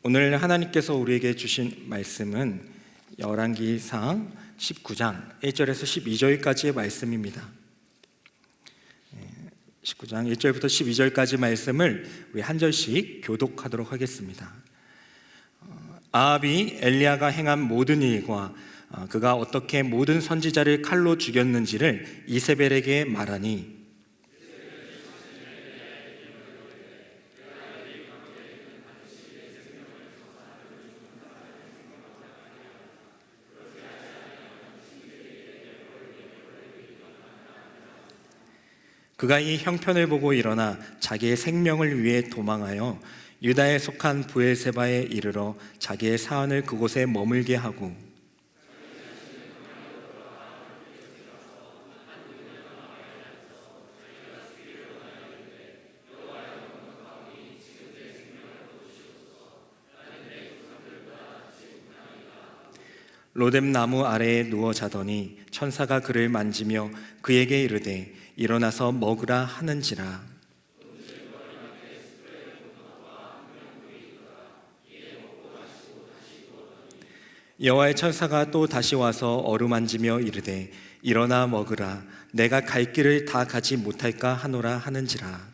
오늘 하나님께서 우리에게 주신 말씀은 열왕기상 19장 1절에서 12절까지의 말씀입니다. 19장 1절부터 12절까지 말씀을 우리 한 절씩 교독하도록 하겠습니다. 아합이 엘리야가 행한 모든 일과 그가 어떻게 모든 선지자를 칼로 죽였는지를 이세벨에게 말하니, 그가 이 형편을 보고 일어나 자기의 생명을 위해 도망하여 유다에 속한 브엘세바에 이르러 자기의 사환을 그곳에 머물게 하고, 로뎀 나무 아래에 누워 자더니 천사가 그를 만지며 그에게 이르되 일어나서 먹으라 하는지라. 여호와의 천사가 또 다시 와서 어루만지며 이르되 일어나 먹으라, 내가 갈 길을 다 가지 못할까 하노라 하는지라.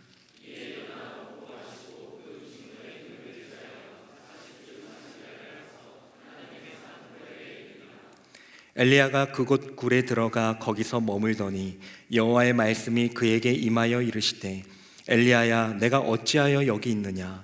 엘리야가 그곳 굴에 들어가 거기서 머물더니 여호와의 말씀이 그에게 임하여 이르시되 엘리야야, 내가 어찌하여 여기 있느냐?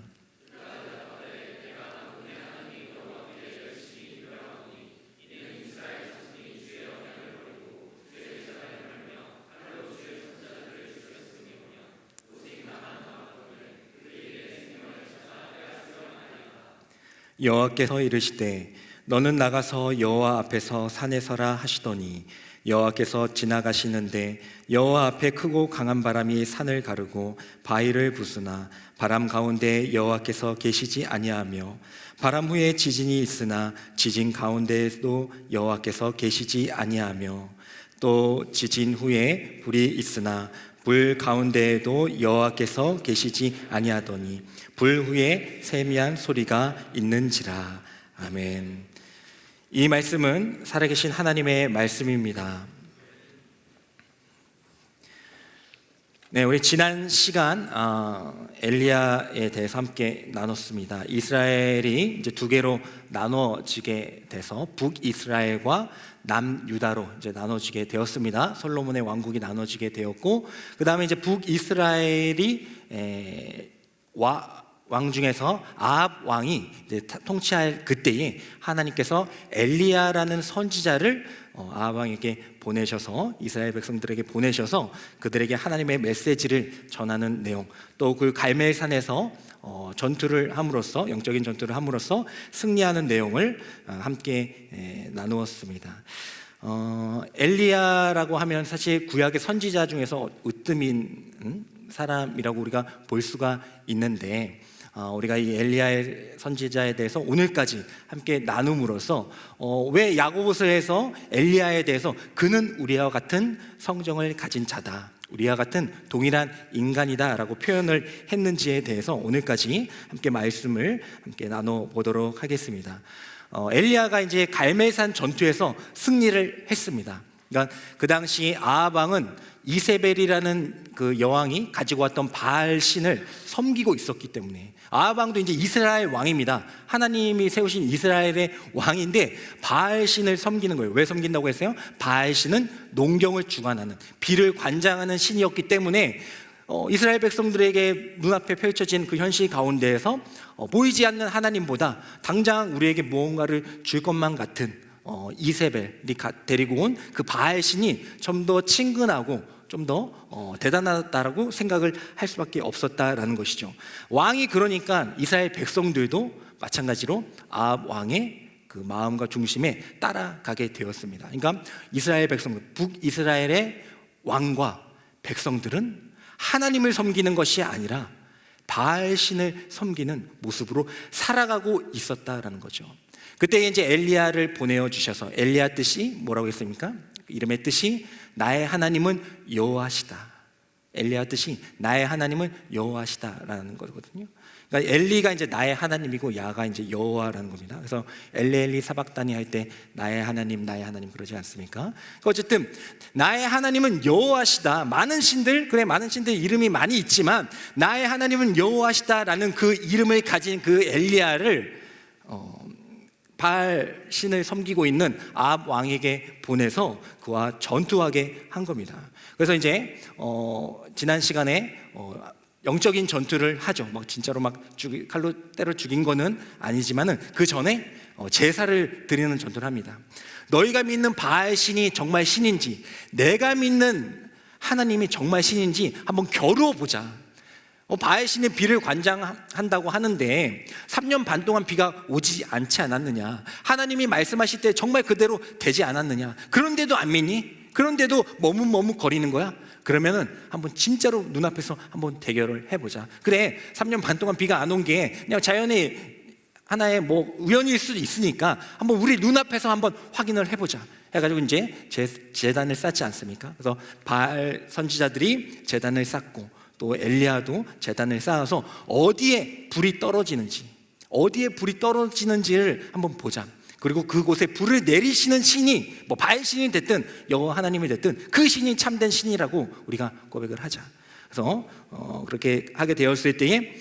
여호와께서 이르시되 너는 나가서 여호와 앞에서 산에 서라 하시더니 여호와께서 지나가시는데 여호와 앞에 크고 강한 바람이 산을 가르고 바위를 부수나 바람 가운데 여호와께서 계시지 아니하며 바람 후에 지진이 있으나 지진 가운데에도 여호와께서 계시지 아니하며 또 지진 후에 불이 있으나 불 가운데에도 여호와께서 계시지 아니하더니 불 후에 세미한 소리가 있는지라. 아멘. 이 말씀은 살아계신 하나님의 말씀입니다. 네, 우리 지난 시간 엘리야에 대해서 함께 나눴습니다. 이스라엘이 이제 두 개로 나눠지게 돼서 북이스라엘과 남유다로 이제 나눠지게 되었습니다. 솔로몬의 왕국이 나눠지게 되었고, 그 다음에 이제 북이스라엘이 왕 중에서 아합 왕이 이제 통치할 그때에 하나님께서 엘리야라는 선지자를 아합 왕에게 보내셔서 이스라엘 백성들에게 보내셔서 그들에게 하나님의 메시지를 전하는 내용, 또 그 갈멜산에서 전투를 함으로써 영적인 전투를 함으로써 승리하는 내용을 함께 나누었습니다. 엘리야라고 하면 사실 구약의 선지자 중에서 으뜸인 사람이라고 우리가 볼 수가 있는데, 우리가 이 엘리야의 선지자에 대해서 오늘까지 함께 나눔으로써 왜 야고보서에서 엘리야에 대해서 그는 우리와 같은 성정을 가진 자다, 우리와 같은 동일한 인간이다 라고 표현을 했는지에 대해서 오늘까지 함께 말씀을 함께 나눠보도록 하겠습니다. 엘리야가 이제 갈멜산 전투에서 승리를 했습니다. 그러니까 그 당시 아합 왕은 이세벨이라는 그 여왕이 가지고 왔던 바알 신을 섬기고 있었기 때문에, 아합 왕도 이제 이스라엘 왕입니다. 하나님이 세우신 이스라엘의 왕인데 바알 신을 섬기는 거예요. 왜 섬긴다고 했어요? 바알 신은 농경을 주관하는, 비를 관장하는 신이었기 때문에 이스라엘 백성들에게 눈앞에 펼쳐진 그 현실 가운데에서 보이지 않는 하나님보다 당장 우리에게 무언가를 줄 것만 같은 이세벨이 데리고 온 그 바알 신이 좀 더 친근하고 좀 더 대단하다라고 생각을 할 수밖에 없었다라는 것이죠. 왕이 그러니까 이스라엘 백성들도 마찬가지로 아합 왕의 그 마음과 중심에 따라가게 되었습니다. 그러니까 이스라엘 백성들, 북이스라엘의 왕과 백성들은 하나님을 섬기는 것이 아니라 바알 신을 섬기는 모습으로 살아가고 있었다라는 거죠. 그때 이제 엘리야를 보내어 주셔서, 엘리야 뜻이 뭐라고 했습니까? 이름의 뜻이 나의 하나님은 여호와시다. 엘리야 뜻이 나의 하나님은 여호와시다라는 거거든요. 그러니까 엘리가 이제 나의 하나님이고 야가 이제 여호와라는 겁니다. 그래서 엘리 사박다니 할 때 나의 하나님 그러지 않습니까? 그러니까 어쨌든 나의 하나님은 여호와시다. 많은 신들, 그래 많은 신들 이름이 많이 있지만 나의 하나님은 여호와시다라는 그 이름을 가진 그 엘리야를 바알 신을 섬기고 있는 아합 왕에게 보내서 그와 전투하게 한 겁니다. 그래서 이제 지난 시간에 영적인 전투를 하죠. 막 진짜로 막 칼로 때려 죽인 거는 아니지만은 그 전에 제사를 드리는 전투를 합니다. 너희가 믿는 바알 신이 정말 신인지, 내가 믿는 하나님이 정말 신인지 한번 겨루어 보자. 바알 신은 비를 관장한다고 하는데 3년 반 동안 비가 오지 않지 않았느냐? 하나님이 말씀하실 때 정말 그대로 되지 않았느냐? 그런데도 안 믿니? 그런데도 머뭇머뭇거리는 거야? 그러면은 한번 진짜로 눈앞에서 한번 대결을 해보자. 그래, 3년 반 동안 비가 안 온 게 그냥 자연의 하나의 뭐 우연일 수도 있으니까 한번 우리 눈앞에서 한번 확인을 해보자 해가지고 이제 제단을 쌓지 않습니까? 그래서 바알 선지자들이 제단을 쌓고 또 엘리야도 제단을 쌓아서 어디에 불이 떨어지는지를 한번 보자. 그리고 그곳에 불을 내리시는 신이 뭐 바알 신이 됐든 여호와 하나님이 됐든 그 신이 참된 신이라고 우리가 고백을 하자. 그래서 그렇게 하게 되었을 때에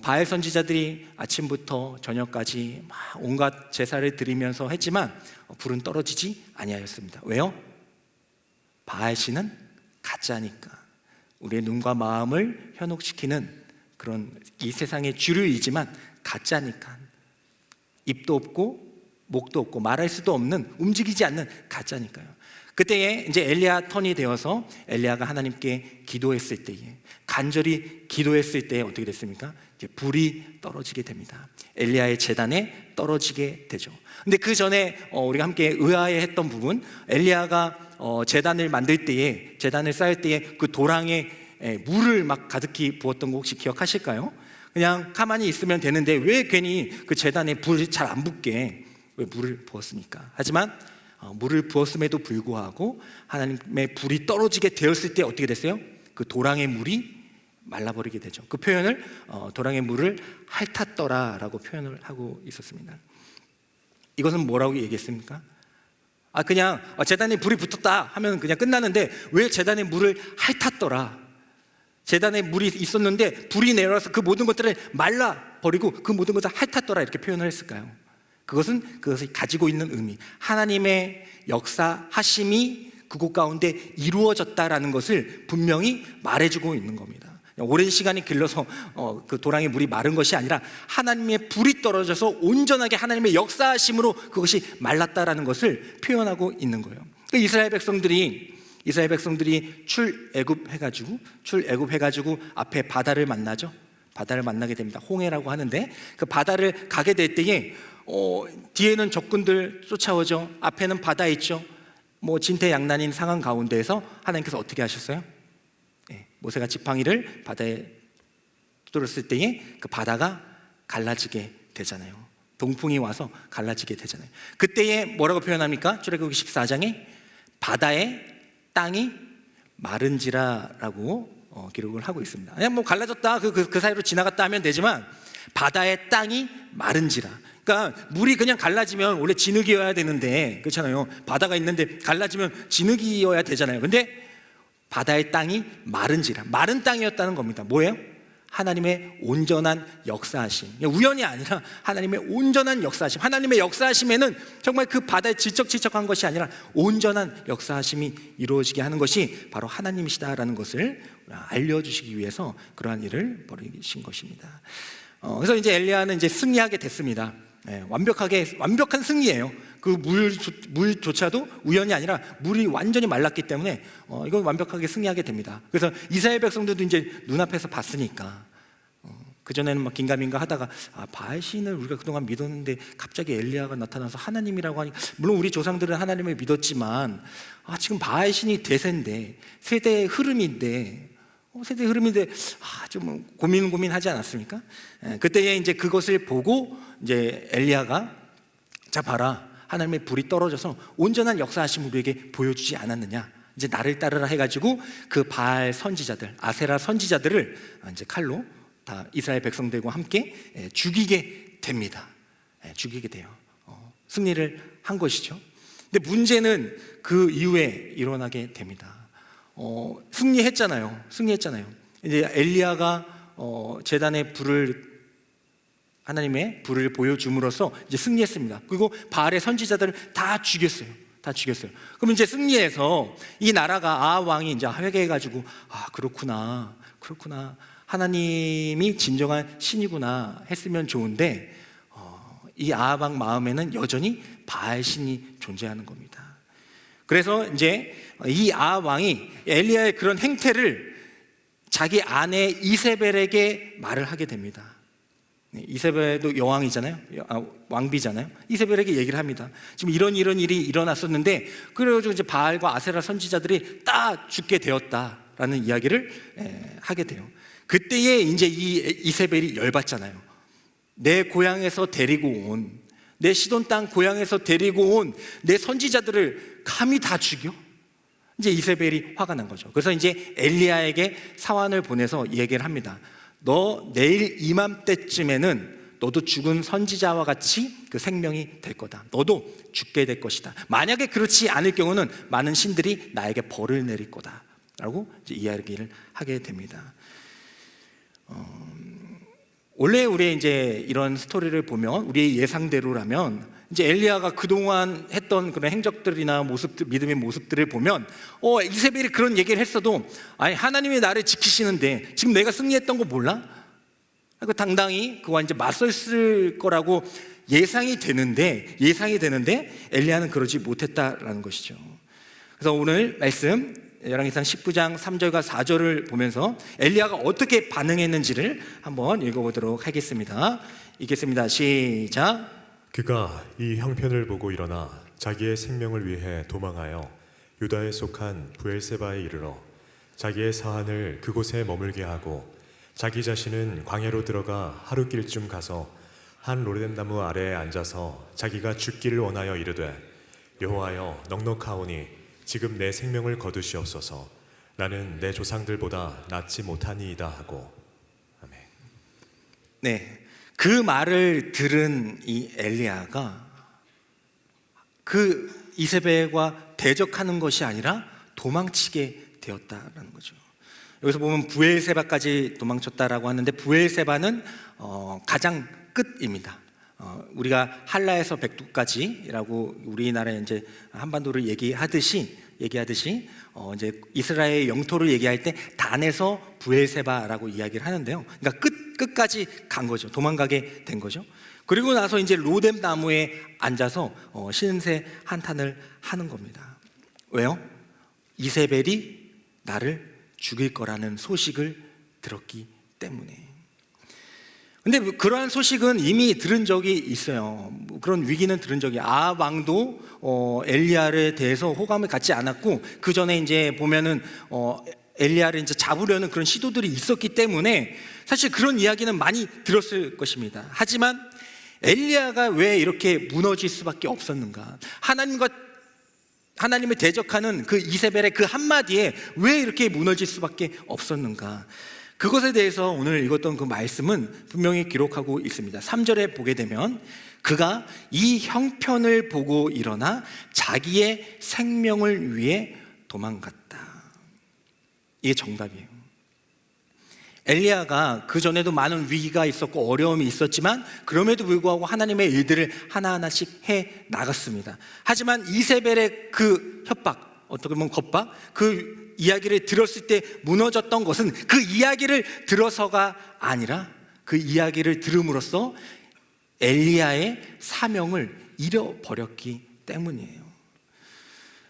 바알 선지자들이 아침부터 저녁까지 막 온갖 제사를 드리면서 했지만 불은 떨어지지 아니하였습니다. 왜요? 바알 신은 가짜니까. 우리의 눈과 마음을 현혹시키는 그런 이 세상의 주류이지만 가짜니까. 입도 없고 목도 없고 말할 수도 없는, 움직이지 않는 가짜니까요. 그때에 이제 엘리야 턴이 되어서 엘리야가 하나님께 기도했을 때에, 간절히 기도했을 때에 어떻게 됐습니까? 이제 불이 떨어지게 됩니다. 엘리야의 제단에 떨어지게 되죠. 근데 그 전에 우리가 함께 의아해했던 부분, 엘리야가 제단을 만들 때에, 제단을 쌓을 때에 그 도랑에 물을 막 가득히 부었던 거 혹시 기억하실까요? 그냥 가만히 있으면 되는데 왜 괜히 그 제단에 불이 잘 안 붙게 왜 물을 부었습니까? 하지만 물을 부었음에도 불구하고 하나님의 불이 떨어지게 되었을 때 어떻게 됐어요? 그 도랑의 물이 말라버리게 되죠. 그 표현을 도랑의 물을 핥았더라라고 표현을 하고 있었습니다. 이것은 뭐라고 얘기했습니까? 그냥 제단에 불이 붙었다 하면 그냥 끝나는데 왜 제단에 물을 핥았더라? 제단에 물이 있었는데 불이 내려와서 그 모든 것들을 말라버리고 그 모든 것을 핥았더라 이렇게 표현을 했을까요? 그것이 가지고 있는 의미, 하나님의 역사하심이 그곳 가운데 이루어졌다라는 것을 분명히 말해주고 있는 겁니다. 오랜 시간이 길러서 그 도랑의 물이 마른 것이 아니라 하나님의 불이 떨어져서 온전하게 하나님의 역사하심으로 그것이 말랐다라는 것을 표현하고 있는 거예요. 이스라엘 백성들이 출애굽해가지고 앞에 바다를 만나죠. 바다를 만나게 됩니다. 홍해라고 하는데 그 바다를 가게 될 때에 뒤에는 적군들 쫓아오죠. 앞에는 바다 있죠. 뭐 진퇴양난인 상황 가운데에서 하나님께서 어떻게 하셨어요? 모세가 지팡이를 바다에 두드렸을 때에 그 바다가 갈라지게 되잖아요. 동풍이 와서 갈라지게 되잖아요. 그때에 뭐라고 표현합니까? 출애굽기 14장에 바다의 땅이 마른지라라고 기록을 하고 있습니다. 그냥 뭐 갈라졌다 그 사이로 지나갔다 하면 되지만 바다의 땅이 마른지라. 그러니까 물이 그냥 갈라지면 원래 진흙이어야 되는데 그렇잖아요. 바다가 있는데 갈라지면 진흙이어야 되잖아요. 근데 바다의 땅이 마른지라, 마른 땅이었다는 겁니다. 뭐예요? 하나님의 온전한 역사하심. 우연이 아니라 하나님의 온전한 역사하심. 하나님의 역사하심에는 정말 그 바다에 질척질척한 것이 아니라 온전한 역사하심이 이루어지게 하는 것이 바로 하나님이시다라는 것을 알려주시기 위해서 그러한 일을 벌이신 것입니다. 그래서 이제 엘리야는 이제 승리하게 됐습니다. 완벽한 승리예요. 그 물조차도 우연이 아니라 물이 완전히 말랐기 때문에 이건 완벽하게 승리하게 됩니다. 그래서 이스라엘 백성들도 이제 눈앞에서 봤으니까 그전에는 막 긴가민가 하다가 바알 신을 우리가 그동안 믿었는데 갑자기 엘리야가 나타나서 하나님이라고 하니, 물론 우리 조상들은 하나님을 믿었지만 지금 바알 신이 대세인데 세대의 흐름인데 좀 고민하지 않았습니까? 그때에 이제 그것을 보고 이제 엘리야가 자 봐라, 하나님의 불이 떨어져서 온전한 역사하심 우리에게 보여주지 않았느냐 이제 나를 따르라 해가지고 그 바알 선지자들, 아세라 선지자들을 이제 칼로 다 이스라엘 백성들과 함께 죽이게 됩니다. 죽이게 돼요. 승리를 한 것이죠. 근데 문제는 그 이후에 일어나게 됩니다. 승리했잖아요. 이제 엘리야가 제단에 하나님의 불을 보여줌으로써 이제 승리했습니다. 그리고 바알의 선지자들을 다 죽였어요. 그럼 이제 승리해서 이 나라가 왕이 이제 회개해가지고 그렇구나. 하나님이 진정한 신이구나 했으면 좋은데 이 왕 마음에는 여전히 바알 신이 존재하는 겁니다. 그래서 이제 이 왕이 엘리야의 그런 행태를 자기 아내 이세벨에게 말을 하게 됩니다. 이세벨도 여왕이잖아요. 왕비잖아요. 이세벨에게 얘기를 합니다. 지금 이런 일이 일어났었는데 그래가지고 이제 바알과 아세라 선지자들이 다 죽게 되었다라는 이야기를 하게 돼요. 그때에 이제 이 이세벨이 열받잖아요. 내 고향에서 데리고 온, 내 시돈 땅 고향에서 데리고 온 내 선지자들을 감히 다 죽여? 이제 이세벨이 화가 난 거죠. 그래서 이제 엘리야에게 사환을 보내서 얘기를 합니다. 너 내일 이맘때쯤에는 너도 죽은 선지자와 같이 그 생명이 될 거다. 너도 죽게 될 것이다. 만약에 그렇지 않을 경우는 많은 신들이 나에게 벌을 내릴 거다. 라고 이제 이야기를 하게 됩니다. 원래 우리의 이제 이런 스토리를 보면 우리의 예상대로라면 이제 엘리야가 그동안 했던 그런 행적들이나 모습들, 믿음의 모습들을 보면 이세벨이 그런 얘기를 했어도 아니 하나님이 나를 지키시는데 지금 내가 승리했던 거 몰라? 그러니까 당당히 그와 이제 맞설 거라고 예상이 되는데 엘리야는 그러지 못했다라는 것이죠. 그래서 오늘 말씀 열왕기상 19장 3절과 4절을 보면서 엘리야가 어떻게 반응했는지를 한번 읽어보도록 하겠습니다. 읽겠습니다. 시작. 그가 이 형편을 보고 일어나 자기의 생명을 위해 도망하여 유다에 속한 브엘세바에 이르러 자기의 사한을 그곳에 머물게 하고 자기 자신은 광야로 들어가 하루길쯤 가서 한 로뎀나무 아래에 앉아서 자기가 죽기를 원하여 이르되 여호와여 넉넉하오니 지금 내 생명을 거두시옵소서. 나는 내 조상들보다 낫지 못하니이다 하고. 아멘. 네, 그 말을 들은 이 엘리야가 그 이세벨과 대적하는 것이 아니라 도망치게 되었다라는 거죠. 여기서 보면 브엘세바까지 도망쳤다라고 하는데 브엘세바는 가장 끝입니다. 우리가 한라에서 백두까지라고 우리나라에 이제 한반도를 얘기하듯이 이제 이스라엘 영토를 얘기할 때 단에서 브엘세바라고 이야기를 하는데요. 그러니까 끝까지 간 거죠. 도망가게 된 거죠. 그리고 나서 이제 로뎀 나무에 앉아서 신세 한탄을 하는 겁니다. 왜요? 이세벨이 나를 죽일 거라는 소식을 들었기 때문에. 근데 그러한 소식은 이미 들은 적이 있어요. 그런 위기는 들은 적이. 왕도 엘리야에 대해서 호감을 갖지 않았고 그 전에 이제 보면은 엘리야를 이제 잡으려는 그런 시도들이 있었기 때문에 사실 그런 이야기는 많이 들었을 것입니다. 하지만 엘리야가 왜 이렇게 무너질 수밖에 없었는가? 하나님을 대적하는 그 이세벨의 그 한마디에 왜 이렇게 무너질 수밖에 없었는가? 그것에 대해서 오늘 읽었던 그 말씀은 분명히 기록하고 있습니다. 3절에 보게 되면 그가 이 형편을 보고 일어나 자기의 생명을 위해 도망갔다. 이게 정답이에요. 엘리야가 그 전에도 많은 위기가 있었고 어려움이 있었지만 그럼에도 불구하고 하나님의 일들을 하나하나씩 해 나갔습니다. 하지만 이세벨의 그 협박, 어떻게 보면 겁박, 그 이야기를 들었을 때 무너졌던 것은 그 이야기를 들어서가 아니라 그 이야기를 들음으로써 엘리야의 사명을 잃어버렸기 때문이에요.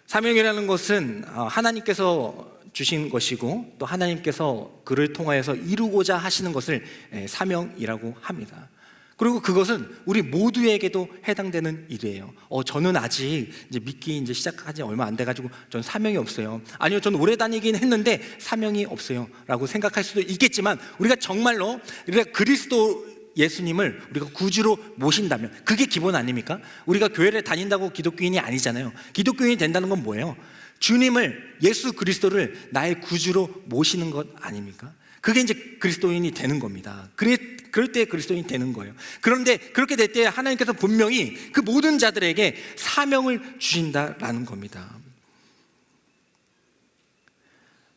사명이라는 것은 하나님께서 주신 것이고 또 하나님께서 그를 통하여서 이루고자 하시는 것을 사명이라고 합니다. 그리고 그것은 우리 모두에게도 해당되는 일이에요. 저는 아직 이제 믿기 이제 시작하지 얼마 안 돼가지고 전 사명이 없어요. 아니요, 전 오래 다니긴 했는데 사명이 없어요.라고 생각할 수도 있겠지만 우리가 정말로 우리가 그리스도 예수님을 우리가 구주로 모신다면 그게 기본 아닙니까? 우리가 교회를 다닌다고 기독교인이 아니잖아요. 기독교인이 된다는 건 뭐예요? 주님을, 예수 그리스도를 나의 구주로 모시는 것 아닙니까? 그게 이제 그리스도인이 되는 겁니다. 그럴 때 그리스도인이 되는 거예요. 그런데 그렇게 될 때 하나님께서 분명히 그 모든 자들에게 사명을 주신다라는 겁니다.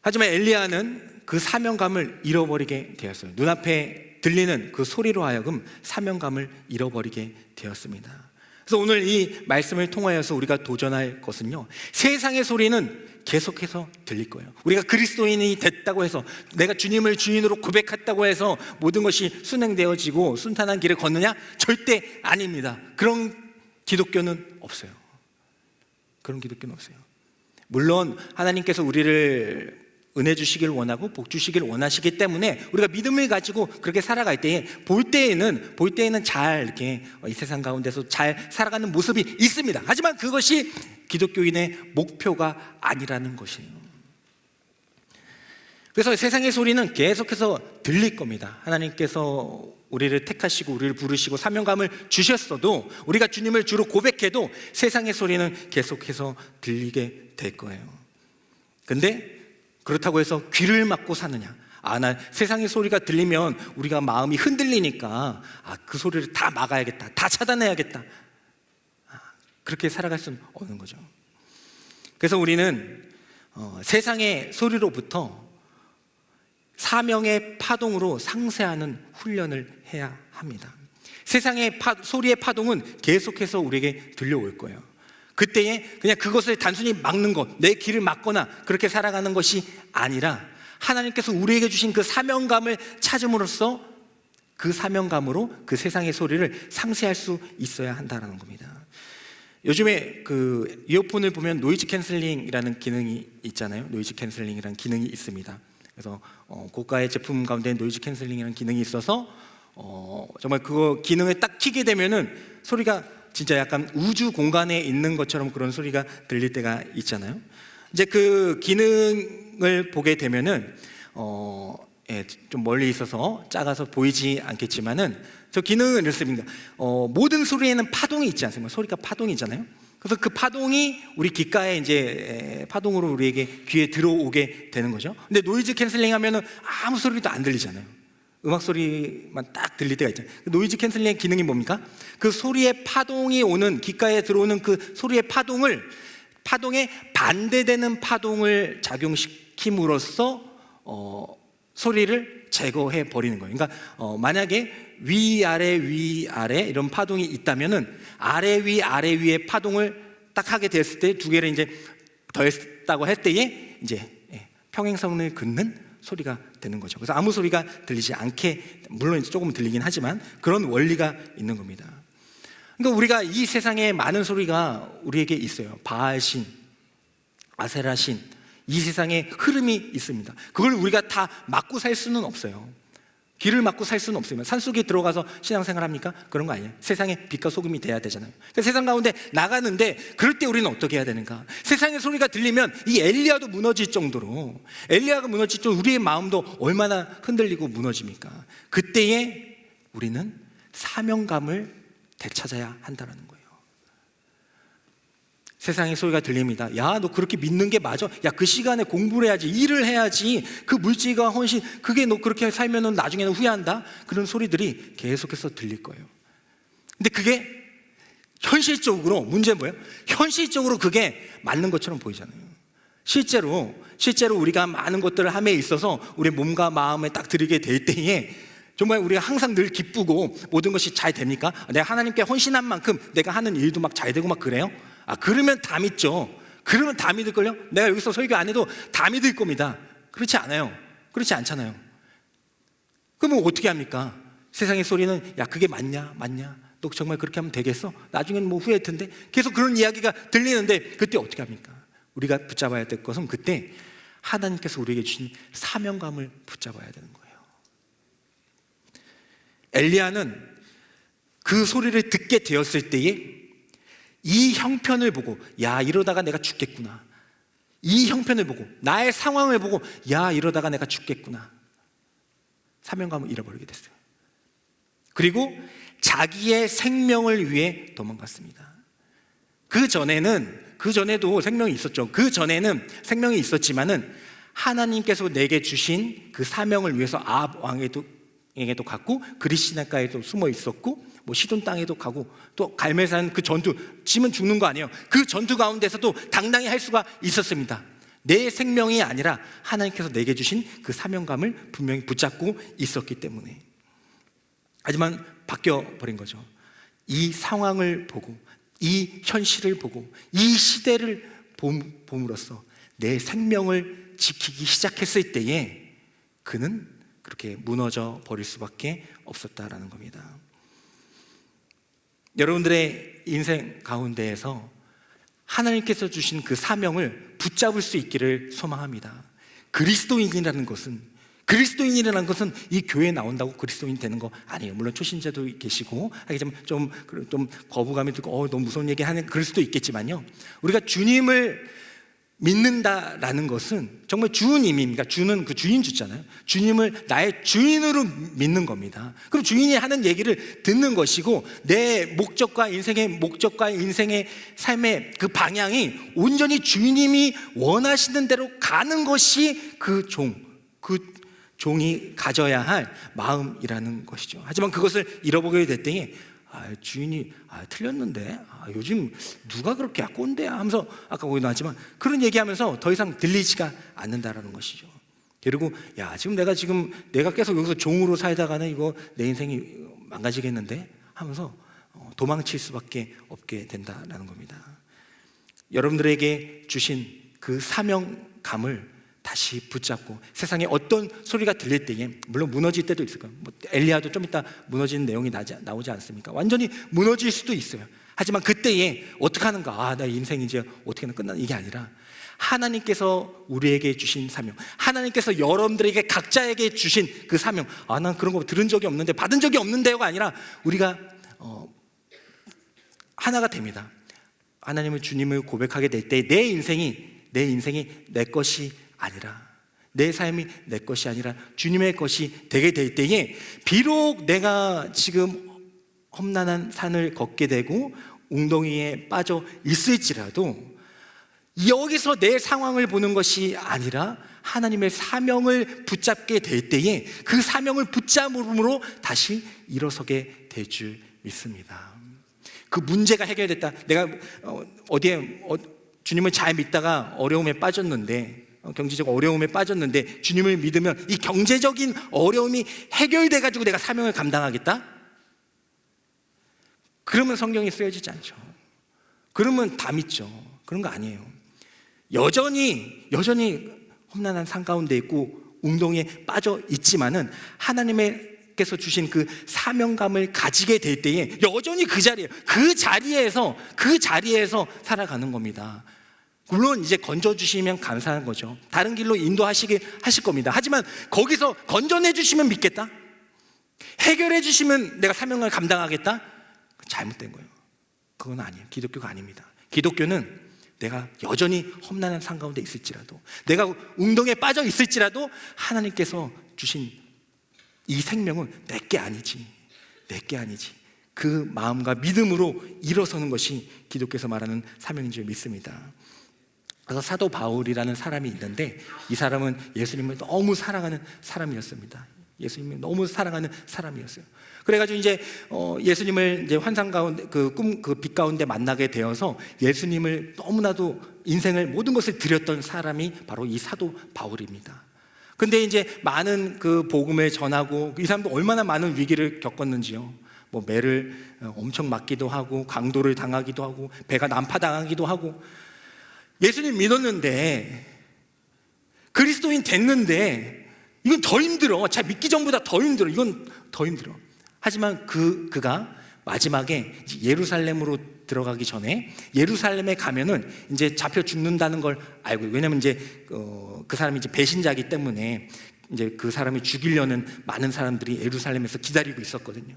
하지만 엘리야는 그 사명감을 잃어버리게 되었어요. 눈앞에 들리는 그 소리로 하여금 사명감을 잃어버리게 되었습니다. 그래서 오늘 이 말씀을 통하여서 우리가 도전할 것은요, 세상의 소리는 계속해서 들릴 거예요. 우리가 그리스도인이 됐다고 해서, 내가 주님을 주인으로 고백했다고 해서 모든 것이 순행되어지고 순탄한 길을 걷느냐? 절대 아닙니다. 그런 기독교는 없어요. 그런 기독교는 없어요. 물론 하나님께서 우리를 은혜 주시길 원하고 복 주시길 원하시기 때문에 우리가 믿음을 가지고 그렇게 살아갈 때에 볼 때에는 잘 이렇게 이 세상 가운데서 잘 살아가는 모습이 있습니다. 하지만 그것이 기독교인의 목표가 아니라는 것이에요. 그래서 세상의 소리는 계속해서 들릴 겁니다. 하나님께서 우리를 택하시고 우리를 부르시고 사명감을 주셨어도, 우리가 주님을 주로 고백해도 세상의 소리는 계속해서 들리게 될 거예요. 근데 그렇다고 해서 귀를 막고 사느냐? 나 세상의 소리가 들리면 우리가 마음이 흔들리니까 그 소리를 다 막아야겠다, 다 차단해야겠다, 그렇게 살아갈 수는 없는 거죠. 그래서 우리는 세상의 소리로부터 사명의 파동으로 상쇄하는 훈련을 해야 합니다. 세상의 소리의 파동은 계속해서 우리에게 들려올 거예요. 그때에 그냥 그것을 단순히 막는 것, 내 길을 막거나 그렇게 살아가는 것이 아니라 하나님께서 우리에게 주신 그 사명감을 찾음으로써 그 사명감으로 그 세상의 소리를 상쇄할 수 있어야 한다는 겁니다. 요즘에 그 이어폰을 보면 노이즈 캔슬링이라는 기능이 있잖아요. 노이즈 캔슬링이라는 기능이 있습니다. 그래서 고가의 제품 가운데 노이즈 캔슬링이라는 기능이 있어서 정말 그 기능을 딱 켜게 되면은 소리가 진짜 약간 우주 공간에 있는 것처럼 그런 소리가 들릴 때가 있잖아요. 이제 그 기능을 보게 되면은 좀 멀리 있어서 작아서 보이지 않겠지만은 저 기능은 이렇습니다. 모든 소리에는 파동이 있지 않습니까? 소리가 파동이 있잖아요. 그래서 그 파동이 우리 귓가에 이제 파동으로 우리에게 귀에 들어오게 되는 거죠. 근데 노이즈 캔슬링 하면은 아무 소리도 안 들리잖아요. 음악 소리만 딱 들릴 때가 있잖아요. 노이즈 캔슬링의 기능이 뭡니까? 그 소리의 파동이 오는, 귓가에 들어오는 그 소리의 파동에 반대되는 파동을 작용시킴으로써 소리를 제거해 버리는 거예요. 그러니까 만약에 위아래 이런 파동이 있다면은 아래 위의 파동을 딱 하게 됐을 때, 두 개를 이제 더했다고 할 때에 이제 평행선을 긋는 소리가 되는 거죠. 그래서 아무 소리가 들리지 않게, 물론 조금 들리긴 하지만 그런 원리가 있는 겁니다. 그러니까 우리가 이 세상에 많은 소리가 우리에게 있어요. 바알신, 아세라신, 이 세상에 흐름이 있습니다. 그걸 우리가 다 막고 살 수는 없어요. 길을 막고 살 수는 없습니다. 산속에 들어가서 신앙생활 합니까? 그런 거 아니에요. 세상에 빛과 소금이 돼야 되잖아요. 그러니까 세상 가운데 나가는데 그럴 때 우리는 어떻게 해야 되는가? 세상의 소리가 들리면 이 엘리야도 무너질 정도로, 엘리야가 무너질 정도로 우리의 마음도 얼마나 흔들리고 무너집니까? 그때에 우리는 사명감을 되찾아야 한다는 거예요. 세상의 소리가 들립니다. 야, 너 그렇게 믿는 게 맞아? 야, 그 시간에 공부를 해야지, 일을 해야지, 그 물질과 헌신, 그게 너 그렇게 살면 나중에는 후회한다? 그런 소리들이 계속해서 들릴 거예요. 근데 그게 현실적으로, 문제는 뭐예요? 현실적으로 그게 맞는 것처럼 보이잖아요. 실제로 우리가 많은 것들을 함에 있어서 우리 몸과 마음에 딱 들이게 될 때에 정말 우리가 항상 늘 기쁘고 모든 것이 잘 됩니까? 내가 하나님께 헌신한 만큼 내가 하는 일도 막 잘 되고 막 그래요? 그러면 다 믿죠. 그러면 다 믿을걸요? 내가 여기서 설교 안 해도 다 믿을 겁니다. 그렇지 않아요. 그렇지 않잖아요. 그러면 어떻게 합니까? 세상의 소리는 야, 그게 맞냐? 너 정말 그렇게 하면 되겠어? 나중에는 뭐 후회할 텐데. 계속 그런 이야기가 들리는데 그때 어떻게 합니까? 우리가 붙잡아야 될 것은 그때 하나님께서 우리에게 주신 사명감을 붙잡아야 되는 거예요. 엘리야는 그 소리를 듣게 되었을 때에 이 형편을 보고, 야, 이러다가 내가 죽겠구나. 이 형편을 보고, 나의 상황을 보고, 야, 이러다가 내가 죽겠구나. 사명감을 잃어버리게 됐어요. 그리고 자기의 생명을 위해 도망갔습니다. 그 전에도 생명이 있었죠. 그 전에는 생명이 있었지만은 하나님께서 내게 주신 그 사명을 위해서 아합 왕에게도 갔고 그리스 시내가에도 숨어 있었고 뭐 시돈 땅에도 가고 또 갈멜산 그 전투, 지면 죽는 거 아니에요. 그 전투 가운데서도 당당히 할 수가 있었습니다. 내 생명이 아니라 하나님께서 내게 주신 그 사명감을 분명히 붙잡고 있었기 때문에. 하지만 바뀌어 버린 거죠. 이 상황을 보고 이 현실을 보고 이 시대를 봄으로써 내 생명을 지키기 시작했을 때에 그는 그렇게 무너져 버릴 수밖에 없었다라는 겁니다. 여러분들의 인생 가운데에서 하나님께서 주신 그 사명을 붙잡을 수 있기를 소망합니다. 그리스도인이라는 것은 이 교회에 나온다고 그리스도인 되는 거 아니에요. 물론 초신자도 계시고 하지만 좀 거부감이 들고 너무 무서운 얘기 하는 그럴 수도 있겠지만요, 우리가 주님을 믿는다라는 것은 정말 주님입니까? 주는 그 주인 주잖아요. 주님을 나의 주인으로 믿는 겁니다. 그럼 주인이 하는 얘기를 듣는 것이고 내 목적과 인생의 삶의 그 방향이 온전히 주님이 원하시는 대로 가는 것이 그 종이 가져야 할 마음이라는 것이죠. 하지만 그것을 잃어보게 될 때에 주인이 틀렸는데 요즘 누가 그렇게 꼰대야 하면서 아까 거기 나왔지만 그런 얘기하면서 더 이상 들리지가 않는다라는 것이죠. 그리고 내가 계속 여기서 종으로 살다가는 이거 내 인생이 망가지겠는데 하면서 도망칠 수밖에 없게 된다라는 겁니다. 여러분들에게 주신 그 사명감을 다시 붙잡고 세상에 어떤 소리가 들릴 때에, 물론 무너질 때도 있을 거예요. 엘리야도 좀 이따 무너지는 내용이 나오지 않습니까? 완전히 무너질 수도 있어요. 하지만 그때에 어떻게 하는가? 나 인생 이제 어떻게는 끝나는 이게 아니라 하나님께서 우리에게 주신 사명, 하나님께서 여러분들에게 각자에게 주신 그 사명, 난 그런 거 들은 적이 없는데 받은 적이 없는데요가 아니라 우리가 하나가 됩니다. 하나님을 주님을 고백하게 될 때 내 인생이 내 것이 아니라, 내 삶이 내 것이 아니라 주님의 것이 되게 될 때에 비록 내가 지금 험난한 산을 걷게 되고 웅덩이에 빠져 있을지라도 여기서 내 상황을 보는 것이 아니라 하나님의 사명을 붙잡게 될 때에 그 사명을 붙잡음으로 다시 일어서게 될 줄 믿습니다. 그 문제가 해결됐다. 내가 주님을 잘 믿다가 어려움에 빠졌는데, 경제적 어려움에 빠졌는데 주님을 믿으면 이 경제적인 어려움이 해결돼 가지고 내가 사명을 감당하겠다? 그러면 성경이 쓰여지지 않죠. 그러면 다 믿죠. 그런 거 아니에요. 여전히 험난한 산 가운데 있고 웅덩이에 빠져 있지만은 하나님께서 주신 그 사명감을 가지게 될 때에 여전히 그 자리에서 살아가는 겁니다. 물론 이제 건져주시면 감사한 거죠. 다른 길로 인도하실 겁니다. 하지만 거기서 건져내 주시면 믿겠다? 해결해 주시면 내가 사명을 감당하겠다? 잘못된 거예요. 그건 아니에요. 기독교가 아닙니다. 기독교는 내가 여전히 험난한 산 가운데 있을지라도, 내가 웅덩이에 빠져 있을지라도 하나님께서 주신 이 생명은 내게 아니지. 그 마음과 믿음으로 일어서는 것이 기독교에서 말하는 사명인 줄 믿습니다. 그래서 사도 바울이라는 사람이 있는데 이 사람은 예수님을 너무 사랑하는 사람이었습니다. 그래가지고 이제 예수님을 이제 환상 가운데 그 빛 가운데 만나게 되어서 예수님을 너무나도 인생을 모든 것을 드렸던 사람이 바로 이 사도 바울입니다. 근데 이제 많은 그 복음을 전하고 이 사람도 얼마나 많은 위기를 겪었는지요. 매를 엄청 맞기도 하고 강도를 당하기도 하고 배가 난파당하기도 하고, 예수님 믿었는데 그리스도인 됐는데 이건 더 힘들어. 잘 믿기 전보다 더 힘들어. 이건 더 힘들어. 하지만 그가 마지막에 예루살렘으로 들어가기 전에 예루살렘에 가면은 이제 잡혀 죽는다는 걸 알고, 왜냐면 이제 그 사람이 이제 배신자이기 때문에 이제 그 사람을 죽이려는 많은 사람들이 예루살렘에서 기다리고 있었거든요.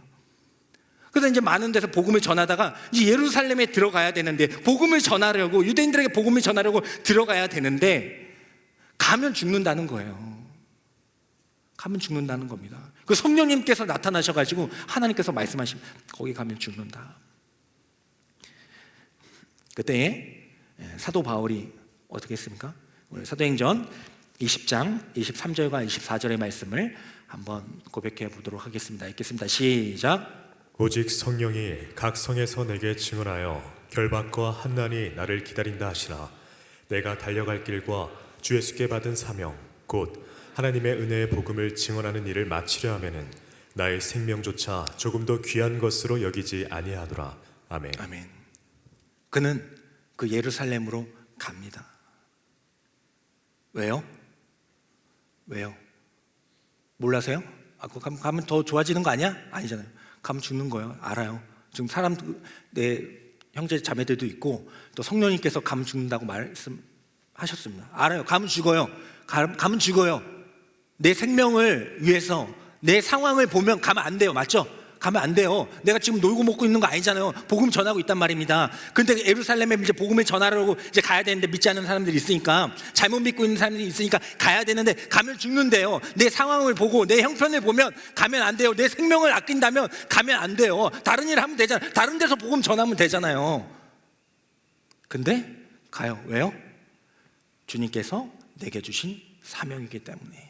그래서 이제 많은 데서 복음을 전하다가 이제 예루살렘에 들어가야 되는데, 유대인들에게 복음을 전하려고 들어가야 되는데 가면 죽는다는 거예요. 그 성령님께서 나타나셔가지고 하나님께서 말씀하시면 거기 가면 죽는다. 그때 사도 바울이 어떻게 했습니까? 오늘 사도행전 20장 23절과 24절의 말씀을 한번 고백해 보도록 하겠습니다. 읽겠습니다. 시작. 오직 성령이 각 성에서 내게 증언하여 결박과 환난이 나를 기다린다 하시나 내가 달려갈 길과 주 예수께 받은 사명 곧 하나님의 은혜의 복음을 증언하는 일을 마치려 하면은 나의 생명조차 조금 더 귀한 것으로 여기지 아니하노라. 아멘. 아멘. 그는 그 예루살렘으로 갑니다. 왜요? 몰라서요? 가면 더 좋아지는 거 아니야? 아니잖아요. 가면 죽는 거예요. 알아요. 지금 내 형제 자매들도 있고 또 성령님께서 가면 죽는다고 말씀하셨습니다. 알아요. 가면 죽어요. 가면 죽어요. 내 생명을 위해서 내 상황을 보면 가면 안 돼요. 맞죠? 가면 안 돼요. 내가 지금 놀고 먹고 있는 거 아니잖아요. 복음 전하고 있단 말입니다. 근데 예루살렘에 이제 복음을 전하려고 이제 가야 되는데 믿지 않는 사람들이 있으니까, 잘못 믿고 있는 사람들이 있으니까 가야 되는데 가면 죽는데요. 내 상황을 보고 내 형편을 보면 가면 안 돼요. 내 생명을 아낀다면 가면 안 돼요. 다른 일 하면 되잖아요. 다른 데서 복음 전하면 되잖아요. 근데 가요. 왜요? 주님께서 내게 주신 사명이기 때문에.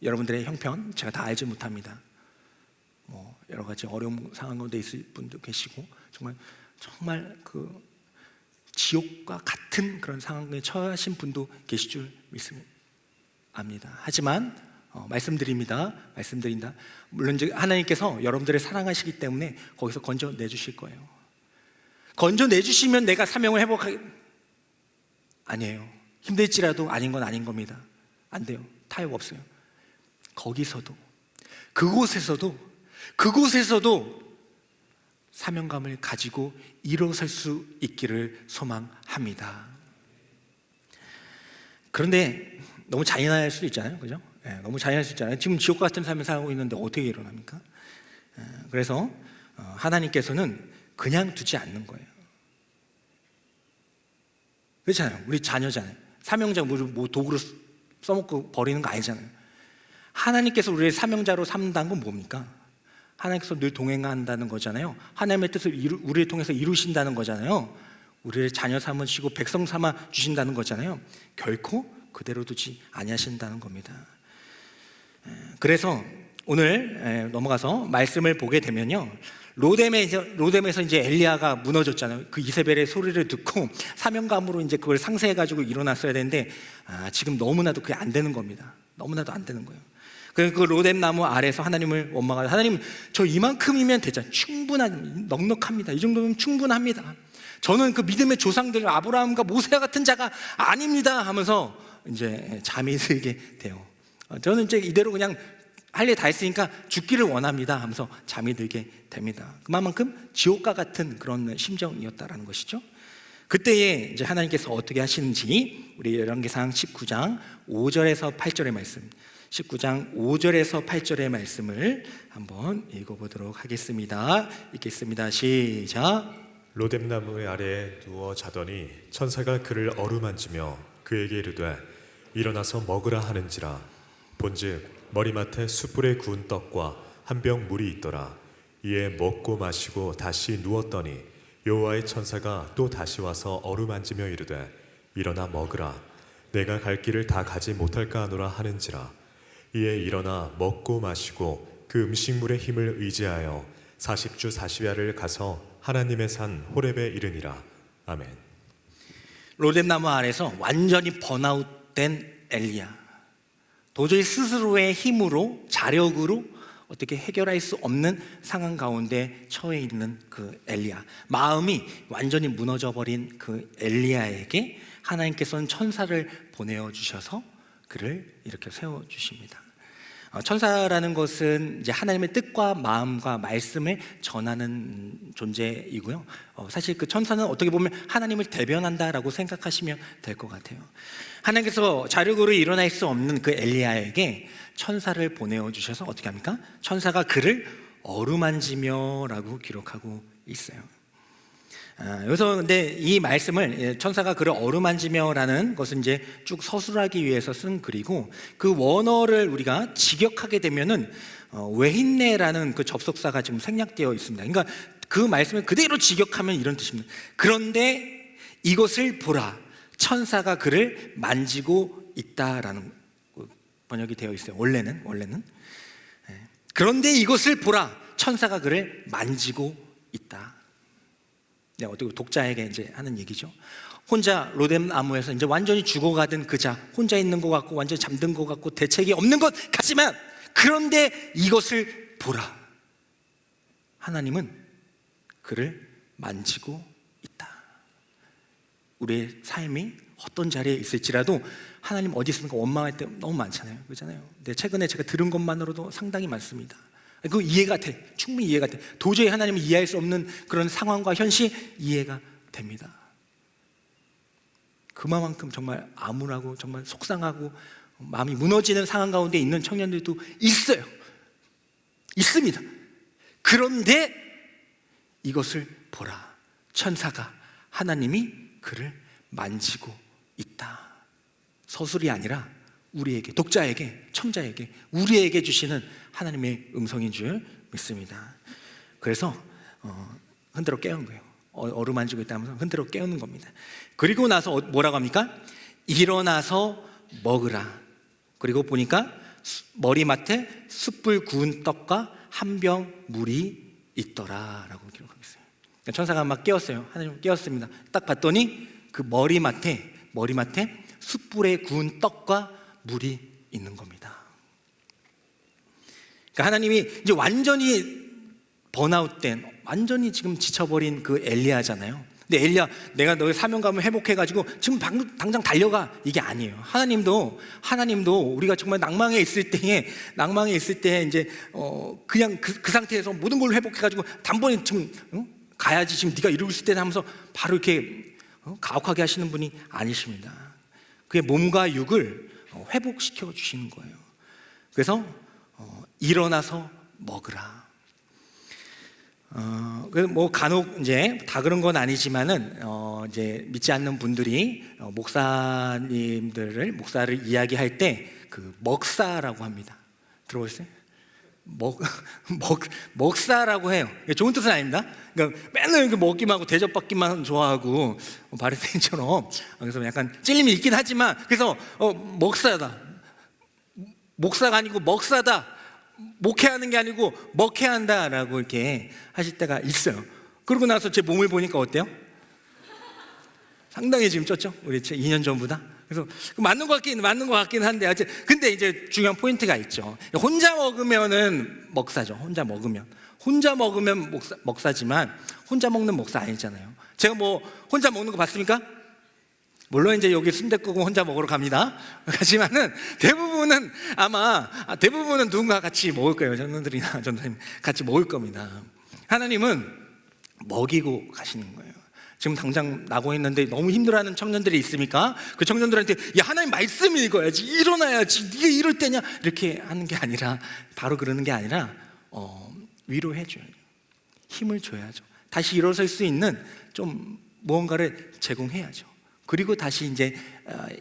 여러분들의 형편 제가 다 알지 못합니다. 여러 가지 어려운 상황 가운데 있을 분도 계시고 정말 그 지옥과 같은 그런 상황에 처하신 분도 계실 줄 믿습니다. 압니다. 하지만 말씀드린다. 물론 이제 하나님께서 여러분들을 사랑하시기 때문에 거기서 건져내 주실 거예요. 건져내 주시면 내가 사명을 회복하게 아니에요. 힘들지라도 아닌 건 아닌 겁니다. 안 돼요. 타협 없어요. 거기서도 그곳에서도 사명감을 가지고 일어설 수 있기를 소망합니다. 그런데 너무 잔인할 수도 있잖아요. 그죠? 너무 잔인할 수 있잖아요. 지금 지옥 같은 삶을 살고 있는데 어떻게 일어납니까? 그래서 하나님께서는 그냥 두지 않는 거예요. 그렇잖아요. 우리 자녀잖아요. 사명자 뭐 도구로 써먹고 버리는 거 아니잖아요. 하나님께서 우리를 사명자로 삼는다는 건 뭡니까? 하나님께서 늘 동행한다는 거잖아요. 하나님의 뜻을 우리를 통해서 이루신다는 거잖아요. 우리를 자녀 삼으시고 백성 삼아 주신다는 거잖아요. 결코 그대로 두지 아니하신다는 겁니다. 그래서 오늘 넘어가서 말씀을 보게 되면요, 로뎀에서 이제 엘리야가 무너졌잖아요. 그 이세벨의 소리를 듣고 사명감으로 이제 그걸 상세해가지고 일어났어야 되는데 지금 너무나도 그게 안 되는 겁니다. 너무나도 안 되는 거예요. 그 로뎀 나무 아래서 하나님을 원망하죠. 하나님, 저 이만큼이면 되잖아요. 넉넉합니다. 이 정도면 충분합니다. 저는 그 믿음의 조상들 아브라함과 모세 같은 자가 아닙니다 하면서 이제 잠이 들게 돼요. 저는 이제 이대로 그냥 할 일 다 했으니까 죽기를 원합니다 하면서 잠이 들게 됩니다. 그만큼 지옥과 같은 그런 심정이었다라는 것이죠. 그때에 이제 하나님께서 어떻게 하시는지 우리 열왕기상 19장 5절에서 8절의 말씀, 19장 5절에서 8절의 말씀을 한번 읽어보도록 하겠습니다. 읽겠습니다. 시작. 로뎀나무 아래에 누워 자더니 천사가 그를 어루만지며 그에게 이르되 일어나서 먹으라 하는지라. 본즉 머리맡에 숯불에 구운 떡과 한 병 물이 있더라. 이에 먹고 마시고 다시 누웠더니 여호와의 천사가 또 다시 와서 어루만지며 이르되 일어나 먹으라. 내가 갈 길을 다 가지 못할까 하노라 하는지라. 이에 일어나 먹고 마시고 그 음식물의 힘을 의지하여 40주 40야를 가서 하나님의 산 호렙에 이르니라. 아멘. 로뎀나무 아래서 완전히 번아웃된 엘리야, 도저히 스스로의 힘으로 자력으로 어떻게 해결할 수 없는 상황 가운데 처해 있는 그 엘리야, 마음이 완전히 무너져 버린 그 엘리야에게 하나님께서는 천사를 보내어 주셔서 그를 이렇게 세워 주십니다. 천사라는 것은 이제 하나님의 뜻과 마음과 말씀을 전하는 존재이고요. 사실 그 천사는 어떻게 보면 하나님을 대변한다라고 생각하시면 될 것 같아요. 하나님께서 자력으로 일어날 수 없는 그 엘리야에게 천사를 보내어 주셔서 어떻게 합니까? 천사가 그를 어루만지며라고 기록하고 있어요. 여기서 근데 이 말씀을 천사가 그를 어루만지며라는 것은 이제 쭉 서술하기 위해서 쓴 글이고, 그 원어를 우리가 직역하게 되면은 웨힌네라는 그 접속사가 지금 생략되어 있습니다. 그러니까 그 말씀을 그대로 직역하면 이런 뜻입니다. 그런데 이것을 보라, 천사가 그를 만지고 있다라는 번역이 되어 있어요. 원래는 그런데 이것을 보라, 천사가 그를 만지고 있다. 네, 어떻게 독자에게 이제 하는 얘기죠. 혼자 로뎀 나무에서 이제 완전히 죽어가던 그자, 혼자 있는 것 같고 완전히 잠든 것 같고 대책이 없는 것 같지만, 그런데 이것을 보라, 하나님은 그를 만지고 있다. 우리의 삶이 어떤 자리에 있을지라도 하나님 어디 있습니까? 원망할 때 너무 많잖아요, 그렇잖아요. 근데 최근에 제가 들은 것만으로도 상당히 많습니다. 그거 이해가 돼, 충분히 이해가 돼. 도저히 하나님을 이해할 수 없는 그런 상황과 현실 이해가 됩니다. 그만큼 정말 암울하고 정말 속상하고 마음이 무너지는 상황 가운데 있는 청년들도 있습니다. 그런데 이것을 보라, 천사가, 하나님이 그를 만지고 있다. 서술이 아니라 우리에게, 독자에게, 청자에게, 우리에게 주시는 하나님의 음성인 줄 믿습니다. 그래서 흔들어 깨운 거예요. 어루만지고 있다면서 흔들어 깨우는 겁니다. 그리고 나서 뭐라고 합니까? 일어나서 먹으라. 그리고 보니까 머리맡에 숯불 구운 떡과 한 병 물이 있더라 라고 기록하고 있어요. 천사가 막 깨웠어요. 하나님 깨웠습니다. 딱 봤더니 그 머리맡에 숯불에 구운 떡과 물이 있는 겁니다. 그러니까 하나님이 이제 완전히 번아웃된, 완전히 지금 지쳐버린 그 엘리야잖아요. 근데 엘리야, 내가 너의 사명감을 회복해가지고 지금 당장 달려가, 이게 아니에요. 하나님도 우리가 정말 낭망에 있을 때에 이제 그냥 그 상태에서 모든 걸 회복해가지고 단번에 지금 가야지, 지금 네가 이루고 있을 때는 하면서 바로 이렇게 가혹하게 하시는 분이 아니십니다. 그의 몸과 육을 회복시켜 주시는 거예요. 그래서 일어나서 먹으라. 뭐 간혹 이제 다 그런 건 아니지만은 이제 믿지 않는 분들이 목사를 이야기할 때 그 먹사라고 합니다. 들어보셨어요? 먹사라고 해요. 좋은 뜻은 아닙니다. 그러니까 맨날 이렇게 먹기만 하고 대접받기만 좋아하고 바리새인처럼, 그래서 약간 찔림이 있긴 하지만, 그래서 먹사다, 목사가 아니고 먹사다, 목회하는 게 아니고 먹회한다라고 이렇게 하실 때가 있어요. 그러고 나서 제 몸을 보니까 어때요? 상당히 지금 쪘죠? 우리 2년 전보다. 그래서 맞는 것 같긴 한데, 근데 이제 중요한 포인트가 있죠. 혼자 먹으면은 먹사죠. 혼자 먹으면 먹사지만 혼자 먹는 목사 아니잖아요. 제가 뭐 혼자 먹는 거 봤습니까? 물론 이제 여기 순댓국은 혼자 먹으러 갑니다. 하지만은 대부분은 누군가 같이 먹을 거예요. 전도들이나 전도사님 같이 먹을 겁니다. 하나님은 먹이고 가시는 거예요. 지금 당장 나고 있는데 너무 힘들어하는 청년들이 있습니까? 그 청년들한테 야, 하나님 말씀 읽어야지, 일어나야지, 네가 이럴 때냐, 이렇게 하는 게 아니라, 바로 그러는 게 아니라 위로해줘야죠. 힘을 줘야죠. 다시 일어설 수 있는 좀 무언가를 제공해야죠. 그리고 다시 이제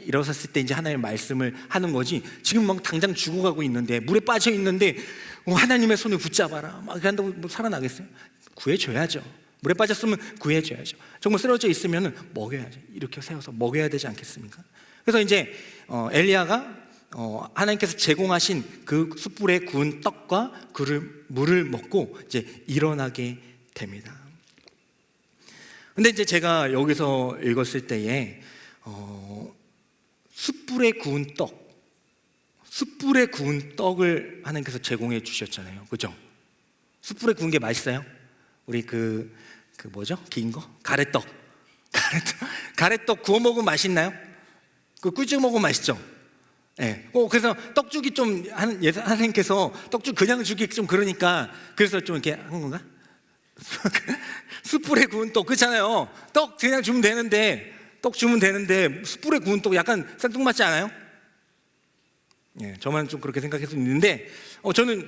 일어섰을 때 이제 하나님의 말씀을 하는 거지, 지금 막 당장 죽어가고 있는데, 물에 빠져 있는데 하나님의 손을 붙잡아라 막 한다고 뭐 살아나겠어요? 구해줘야죠. 물에 빠졌으면 구해줘야죠. 정말 쓰러져 있으면 먹여야죠. 이렇게 세워서 먹여야 되지 않겠습니까? 그래서 이제 엘리야가 하나님께서 제공하신 그 숯불에 구운 떡과 물을 먹고 이제 일어나게 됩니다. 근데 이제 제가 여기서 읽었을 때에 숯불에 구운 떡을 하나님께서 제공해 주셨잖아요. 그죠? 숯불에 구운 게 맛있어요? 우리 그 뭐죠? 긴 거? 가래떡 구워 먹으면 맛있나요? 그 꿀찍 먹으면 맛있죠? 네. 그래서 떡죽이 좀 하나님께서 떡죽 그냥 주기 좀 그러니까, 그래서 좀 이렇게 한 건가? 숯불에 구운 떡, 그렇잖아요. 떡 그냥 주면 되는데 숯불에 구운 떡 약간 생뚱맞지 않아요? 예, 저만 좀 그렇게 생각해서 있는데, 저는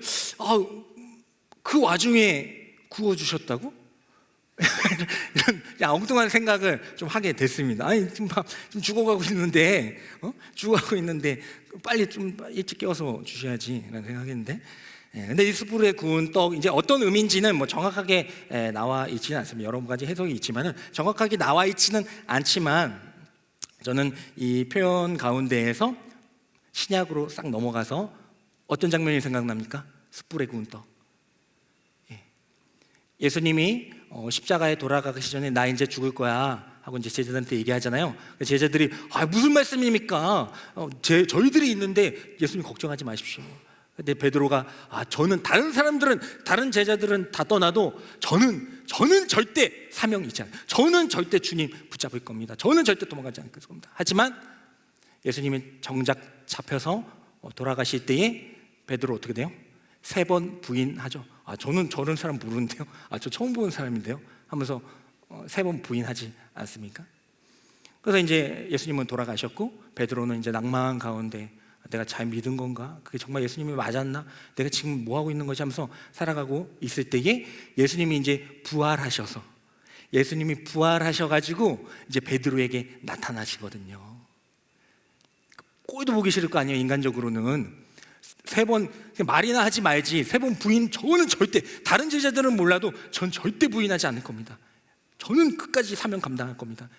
그 와중에 구워주셨다고? 이런 엉뚱한 생각을 좀 하게 됐습니다. 아니, 지금 죽어가고 있는데 빨리 좀 일찍 깨워서 주셔야지 라는 생각했는데, 근데 이 숯불에 구운 떡 이제 어떤 의미인지는 뭐 정확하게 나와 있지는 않습니다. 여러 가지 해석이 있지만은 정확하게 나와 있지는 않지만 저는 이 표현 가운데에서 신약으로 싹 넘어가서 어떤 장면이 생각납니까? 숯불에 구운 떡. 예수님이 십자가에 돌아가기 전에 나 이제 죽을 거야 하고 이제 제자들한테 얘기하잖아요. 제자들이 무슨 말씀입니까? 저희들이 있는데 예수님 걱정하지 마십시오. 근데 베드로가 저는 다른 제자들은 다 떠나도 저는 절대 사명이 있지 않아요. 저는 절대 주님 붙잡을 겁니다. 저는 절대 도망가지 않을 겁니다. 하지만 예수님이 정작 잡혀서 돌아가실 때에 베드로 어떻게 돼요? 3번 부인하죠. 저는 저런 사람 모르는데요. 저 처음 보는 사람인데요. 하면서 3번 부인하지 않습니까? 그래서 이제 예수님은 돌아가셨고 베드로는 이제 낭망한 가운데 내가 잘 믿은 건가? 그게 정말 예수님이 맞았나? 내가 지금 뭐 하고 있는 거지? 하면서 살아가고 있을 때에 예수님이 이제 부활하셔가지고 이제 베드로에게 나타나시거든요. 꼴도 보기 싫을 거 아니에요. 인간적으로는 3번 말이나 하지 말지 3번 부인 저는 절대 다른 제자들은 몰라도 전 절대 부인하지 않을 겁니다. 저는 끝까지 사명 감당할 겁니다.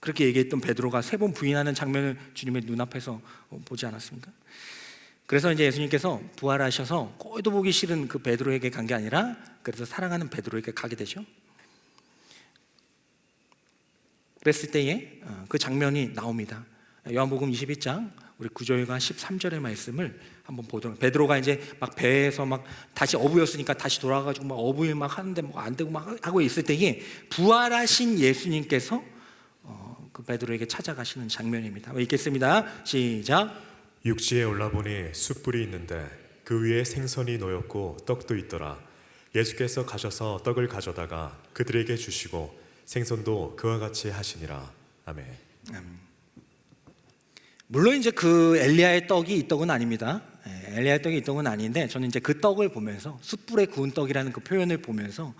그렇게 얘기했던 베드로가 3번 부인하는 장면을 주님의 눈앞에서 보지 않았습니까? 그래서 이제 예수님께서 부활하셔서 꼴도 보기 싫은 그 베드로에게 간 게 아니라 그래서 사랑하는 베드로에게 가게 되죠. 그랬을 때에 그 장면이 나옵니다. 요한복음 22장 우리 9절과 13절의 말씀을 한번 보도록. 베드로가 이제 막 배에서 막 다시 어부였으니까 다시 돌아가가지고 막 어부일 막 하는데 뭐 안 되고 막 하고 있을 때에 부활하신 예수님께서 그 베드로에게 찾아가시는 장면입니다. 읽겠습니다. 시작. 육지에 올라보니 숯불이 있는데 그 위에 생선이 놓였고 떡도 있더라. 예수께서 가셔서 떡을 가져다가 그들에게 주시고 생선도 그와 같이 하시니라. 아멘. 물론 이제 그 엘리야의 떡이 이 떡은 아닙니다. 엘리야의 떡이 이 떡은 아닌데 저는 이제 그 떡을 보면서 숯불에 구운 떡이라는 그 표현을 보면서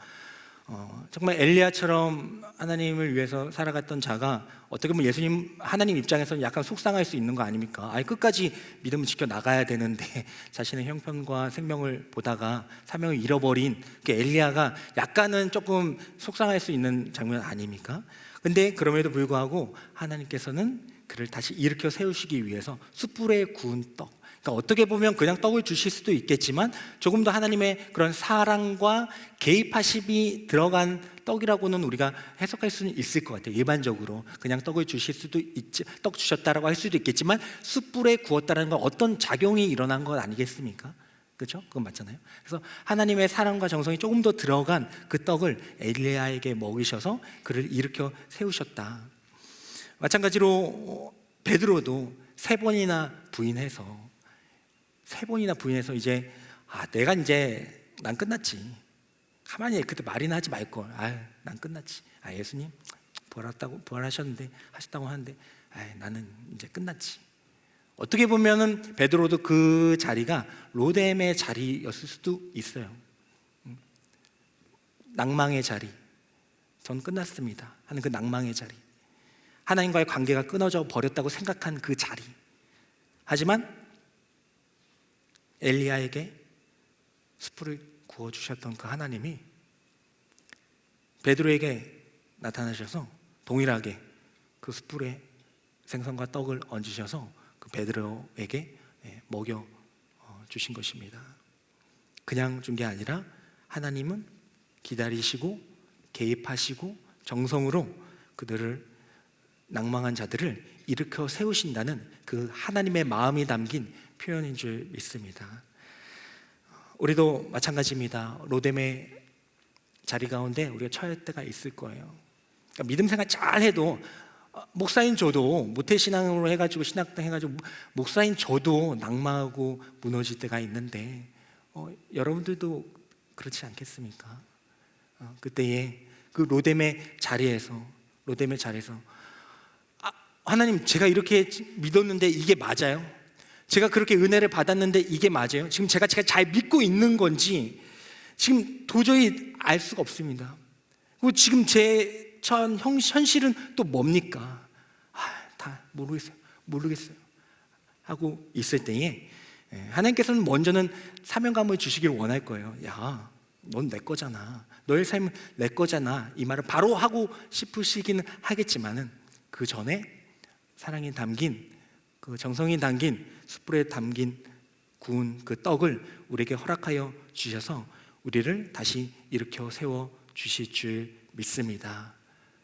정말 엘리야처럼 하나님을 위해서 살아갔던 자가 어떻게 보면 예수님 하나님 입장에서는 약간 속상할 수 있는 거 아닙니까? 끝까지 믿음을 지켜 나가야 되는데 자신의 형편과 생명을 보다가 사명을 잃어버린 그 엘리야가 약간은 조금 속상할 수 있는 장면 아닙니까? 근데 그럼에도 불구하고 하나님께서는 그를 다시 일으켜 세우시기 위해서 숯불에 구운 떡, 그러니까 어떻게 보면 그냥 떡을 주실 수도 있겠지만 조금 더 하나님의 그런 사랑과 개입하심이 들어간 떡이라고는 우리가 해석할 수는 있을 것 같아요. 일반적으로 그냥 떡을 주실 수도 있지, 떡 주셨다라고 할 수도 있겠지만 숯불에 구웠다는 건 어떤 작용이 일어난 것 아니겠습니까? 그렇죠? 그건 맞잖아요. 그래서 하나님의 사랑과 정성이 조금 더 들어간 그 떡을 엘리야에게 먹이셔서 그를 일으켜 세우셨다. 마찬가지로 베드로도 3번이나 부인해서 이제 내가 이제 난 끝났지. 가만히 그때 말이나 하지 말걸. 난 끝났지. 예수님 부활하셨는데 하셨다고 하는데 나는 이제 끝났지. 어떻게 보면은 베드로도 그 자리가 로뎀의 자리였을 수도 있어요. 낭망의 자리. 전 끝났습니다 하는 그 낭망의 자리. 하나님과의 관계가 끊어져 버렸다고 생각한 그 자리. 하지만 엘리야에게 숯불을 구워주셨던 그 하나님이 베드로에게 나타나셔서 동일하게 그 숯불에 생선과 떡을 얹으셔서 그 베드로에게 먹여 주신 것입니다. 그냥 준 게 아니라 하나님은 기다리시고 개입하시고 정성으로 그들을 낭망한 자들을 일으켜 세우신다는 그 하나님의 마음이 담긴 표현인 줄 믿습니다. 우리도 마찬가지입니다. 로뎀의 자리 가운데 우리가 처할 때가 있을 거예요. 그러니까 믿음 생활 잘 해도 목사인 저도 모태신앙으로 해가지고 신학당 해가지고 목사인 저도 낭망하고 무너질 때가 있는데 여러분들도 그렇지 않겠습니까? 그때에 그 로뎀의 자리에서 하나님 제가 이렇게 믿었는데 이게 맞아요? 제가 그렇게 은혜를 받았는데 이게 맞아요? 지금 제가 잘 믿고 있는 건지 지금 도저히 알 수가 없습니다. 그리고 지금 제 현실은 또 뭡니까? 다 모르겠어요 하고 있을 때에 하나님께서는 먼저는 사명감을 주시길 원할 거예요. 야, 넌 내 거잖아. 너의 삶은 내 거잖아. 이 말을 바로 하고 싶으시기는 하겠지만은 그 전에 사랑이 담긴, 그 정성이 담긴, 숯불에 담긴 구운 그 떡을 우리에게 허락하여 주셔서 우리를 다시 일으켜 세워 주실 줄 믿습니다.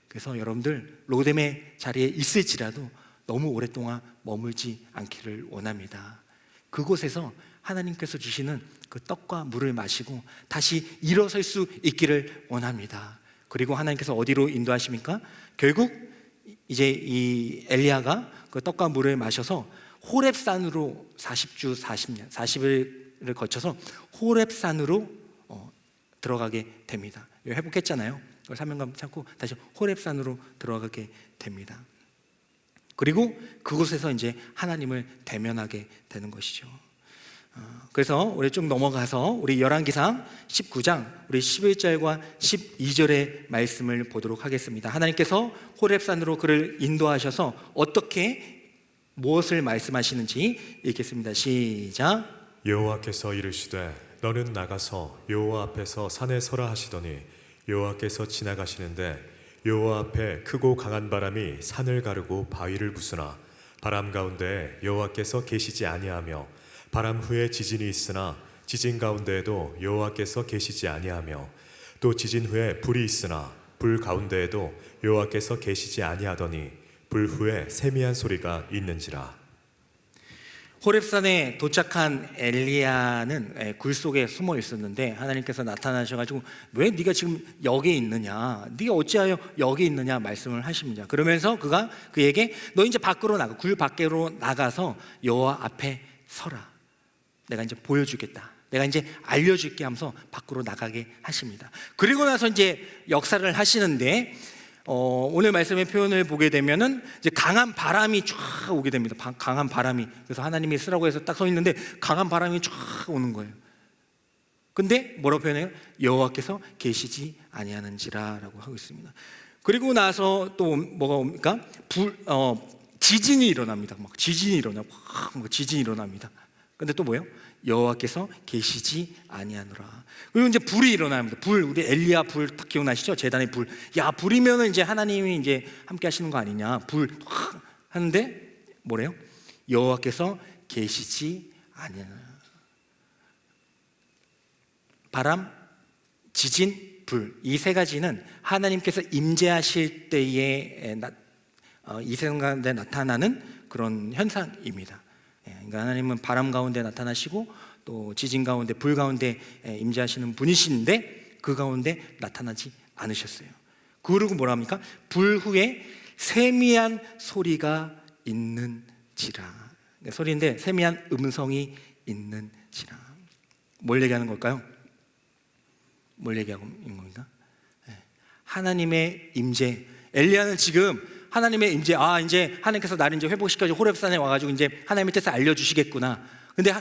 그래서 여러분들 로뎀의 자리에 있을지라도 너무 오랫동안 머물지 않기를 원합니다. 그곳에서 하나님께서 주시는 그 떡과 물을 마시고 다시 일어설 수 있기를 원합니다. 그리고 하나님께서 어디로 인도하십니까? 결국 이제 이 엘리야가 그 떡과 물을 마셔서 호렙산으로 40주 40년 40일을 거쳐서 호렙산으로 들어가게 됩니다. 회복했잖아요. 사명감 찾고 다시 호렙산으로 들어가게 됩니다. 그리고 그곳에서 이제 하나님을 대면하게 되는 것이죠. 그래서 우리 쭉 넘어가서 우리 열왕기상 19장 우리 11절과 12절의 말씀을 보도록 하겠습니다. 하나님께서 호렙산으로 그를 인도하셔서 어떻게 무엇을 말씀하시는지 읽겠습니다. 시작. 여호와께서 이르시되 너는 나가서 여호와 앞에서 산에 서라 하시더니 여호와께서 지나가시는데 여호와 앞에 크고 강한 바람이 산을 가르고 바위를 부수나 바람 가운데 여호와께서 계시지 아니하며 바람 후에 지진이 있으나 지진 가운데에도 여호와께서 계시지 아니하며 또 지진 후에 불이 있으나 불 가운데에도 여호와께서 계시지 아니하더니 불 후에 세미한 소리가 있는지라. 호렙산에 도착한 엘리야는 굴 속에 숨어 있었는데 하나님께서 나타나셔가지고 왜 네가 지금 여기 있느냐, 네가 어찌하여 여기 있느냐 말씀을 하십니다. 그러면서 그가 그에게 너 이제 밖으로 나가, 굴 밖으로 나가서 여호와 앞에 서라. 내가 이제 보여주겠다. 내가 이제 알려줄게 하면서 밖으로 나가게 하십니다. 그리고 나서 이제 역사를 하시는데 오늘 말씀의 표현을 보게 되면은 이제 강한 바람이 쫙 오게 됩니다. 강한 바람이. 그래서 하나님이 쓰라고 해서 딱 서 있는데 강한 바람이 쫙 오는 거예요. 근데 뭐라고 표현해요? 여호와께서 계시지 아니하는지라라고 하고 있습니다. 그리고 나서 또 뭐가 옵니까? 지진이 일어납니다. 막 지진이 일어나, 막 지진이 일어납니다. 근데 또 뭐예요? 여호와께서 계시지 아니하노라. 그리고 이제 불이 일어납니다. 불, 우리 엘리야 불 딱 기억나시죠? 제단의 불. 야, 불이면은 이제 하나님이 이제 함께 하시는 거 아니냐? 불 하는데 뭐래요? 여호와께서 계시지 아니하노라. 바람, 지진, 불, 이 세 가지는 하나님께서 임재하실 때에 이 세상 가운데 나타나는 그런 현상입니다. 그러니까 하나님은 바람 가운데 나타나시고 또 지진 가운데 불 가운데 임재하시는 분이신데 그 가운데 나타나지 않으셨어요. 그리고 뭐라 합니까? 불 후에 세미한 소리가 있는지라. 소리인데 세미한 음성이 있는지라. 뭘 얘기하는 걸까요? 뭘 얘기하고 있는 겁니까? 하나님의 임재. 엘리야는 지금 하나님의 임재, 이제 하나님께서 나를 이제 회복시켜서 호렙산에 와가지고 이제 하나님의 뜻을 알려주시겠구나. 근데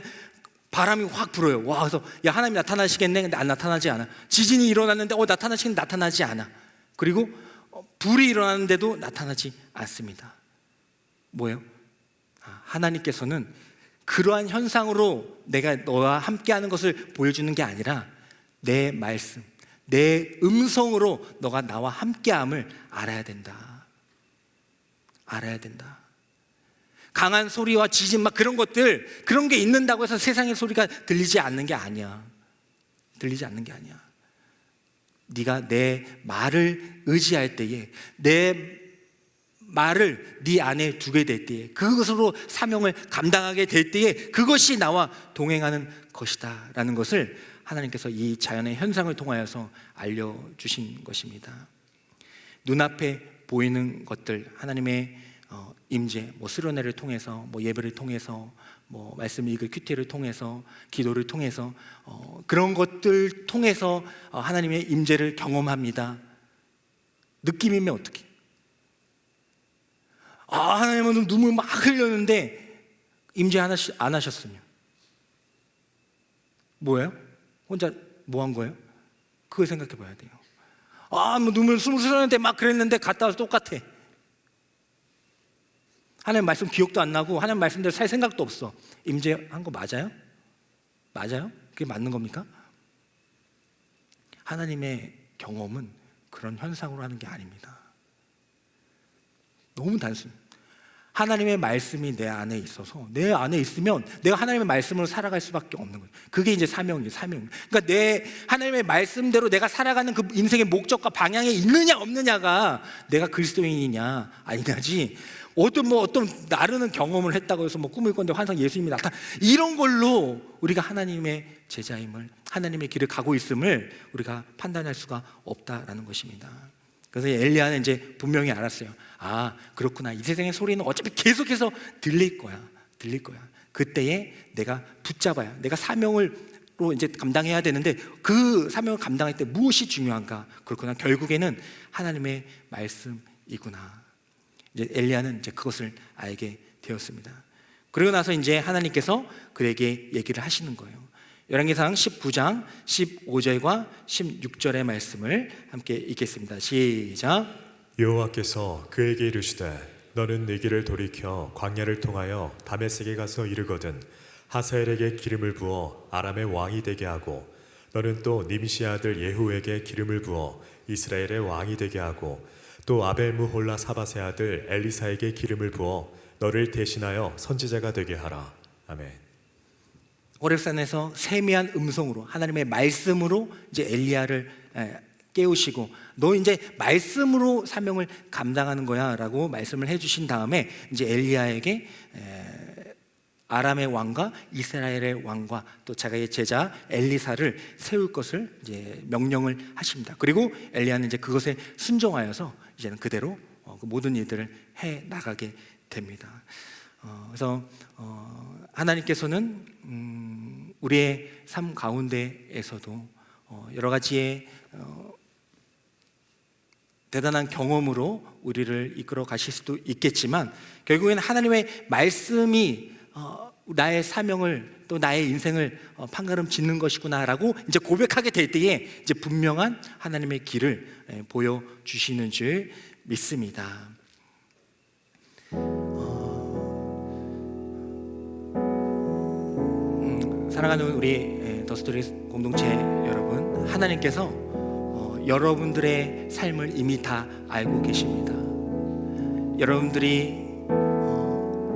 바람이 확 불어요. 와, 그래서 야, 하나님 나타나시겠네. 근데 안 나타나지 않아. 지진이 일어났는데 나타나시겠는데 나타나지 않아. 그리고 불이 일어났는데도 나타나지 않습니다. 뭐예요? 하나님께서는 그러한 현상으로 내가 너와 함께하는 것을 보여주는 게 아니라 내 말씀, 내 음성으로 너가 나와 함께함을 알아야 된다. 알아야 된다. 강한 소리와 지진 막 그런 것들, 그런 게 있는다고 해서 세상의 소리가 들리지 않는 게 아니야. 들리지 않는 게 아니야. 네가 내 말을 의지할 때에, 내 말을 네 안에 두게 될 때에, 그것으로 사명을 감당하게 될 때에 그것이 나와 동행하는 것이다 라는 것을 하나님께서 이 자연의 현상을 통하여서 알려주신 것입니다. 눈앞에 보이는 것들, 하나님의 임재, 수련회를 통해서, 예배를 통해서, 말씀 읽을 큐티를 통해서, 기도를 통해서, 그런 것들 통해서 하나님의 임재를 경험합니다. 느낌이면 어떻게? 하나님은 눈물 막 흘렸는데 임재 안 하셨으면 뭐예요? 혼자 뭐 한 거예요? 그걸 생각해 봐야 돼요. 눈물 숨을 흘렸는데 막 그랬는데 갔다 와서 똑같아. 하나님 말씀 기억도 안 나고 하나님 말씀대로 살 생각도 없어. 임재한 거 맞아요? 맞아요? 그게 맞는 겁니까? 하나님의 경험은 그런 현상으로 하는 게 아닙니다. 너무 단순. 하나님의 말씀이 내 안에 있어서, 내 안에 있으면 내가 하나님의 말씀으로 살아갈 수밖에 없는 거예요. 그게 이제 사명이에요. 사명. 그러니까 내 하나님의 말씀대로 내가 살아가는 그 인생의 목적과 방향에 있느냐 없느냐가 내가 그리스도인이냐 아니냐지, 어떤 나르는 경험을 했다고 해서 꿈을 꿨는데 환상 예수님이 나타나, 이런 걸로 우리가 하나님의 제자임을, 하나님의 길을 가고 있음을 우리가 판단할 수가 없다라는 것입니다. 그래서 엘리야는 이제 분명히 알았어요. 아, 그렇구나. 이 세상의 소리는 어차피 계속해서 들릴 거야. 그때에 내가 붙잡아야, 내가 사명으로 이제 감당해야 되는데, 그 사명을 감당할 때 무엇이 중요한가? 그렇구나. 결국에는 하나님의 말씀이구나. 이제 엘리야는 이제 그것을 알게 되었습니다. 그리고 나서 이제 하나님께서 그에게 얘기를 하시는 거예요. 열왕기상 19장 15절과 16절의 말씀을 함께 읽겠습니다. 시작. 여호와께서 그에게 이르시되 너는 네 길을 돌이켜 광야를 통하여 다메섹에 가서 이르거든 하사엘에게 기름을 부어 아람의 왕이 되게 하고, 너는 또 님시 아들 예후에게 기름을 부어 이스라엘의 왕이 되게 하고, 또 아벨무홀라 사바세 아들 엘리사에게 기름을 부어 너를 대신하여 선지자가 되게 하라. 아멘. 호렙산에서 세미한 음성으로, 하나님의 말씀으로 이제 엘리야를 깨우시고, 너 이제 말씀으로 사명을 감당하는 거야라고 말씀을 해주신 다음에 이제 엘리야에게 아람의 왕과 이스라엘의 왕과 또 자기의 제자 엘리사를 세울 것을 이제 명령을 하십니다. 그리고 엘리야는 이제 그것에 순종하여서 이제는 그대로 그 모든 일들을 해 나가게 됩니다. 그래서 하나님께서는 우리의 삶 가운데에서도 여러 가지의 대단한 경험으로 우리를 이끌어 가실 수도 있겠지만, 결국에는 하나님의 말씀이 나의 사명을, 또 나의 인생을 판가름 짓는 것이구나라고 이제 고백하게 될 때에 이제 분명한 하나님의 길을 보여주시는 줄 믿습니다. 사랑하는 우리 더스토리 공동체 여러분, 하나님께서 여러분들의 삶을 이미 다 알고 계십니다. 여러분들이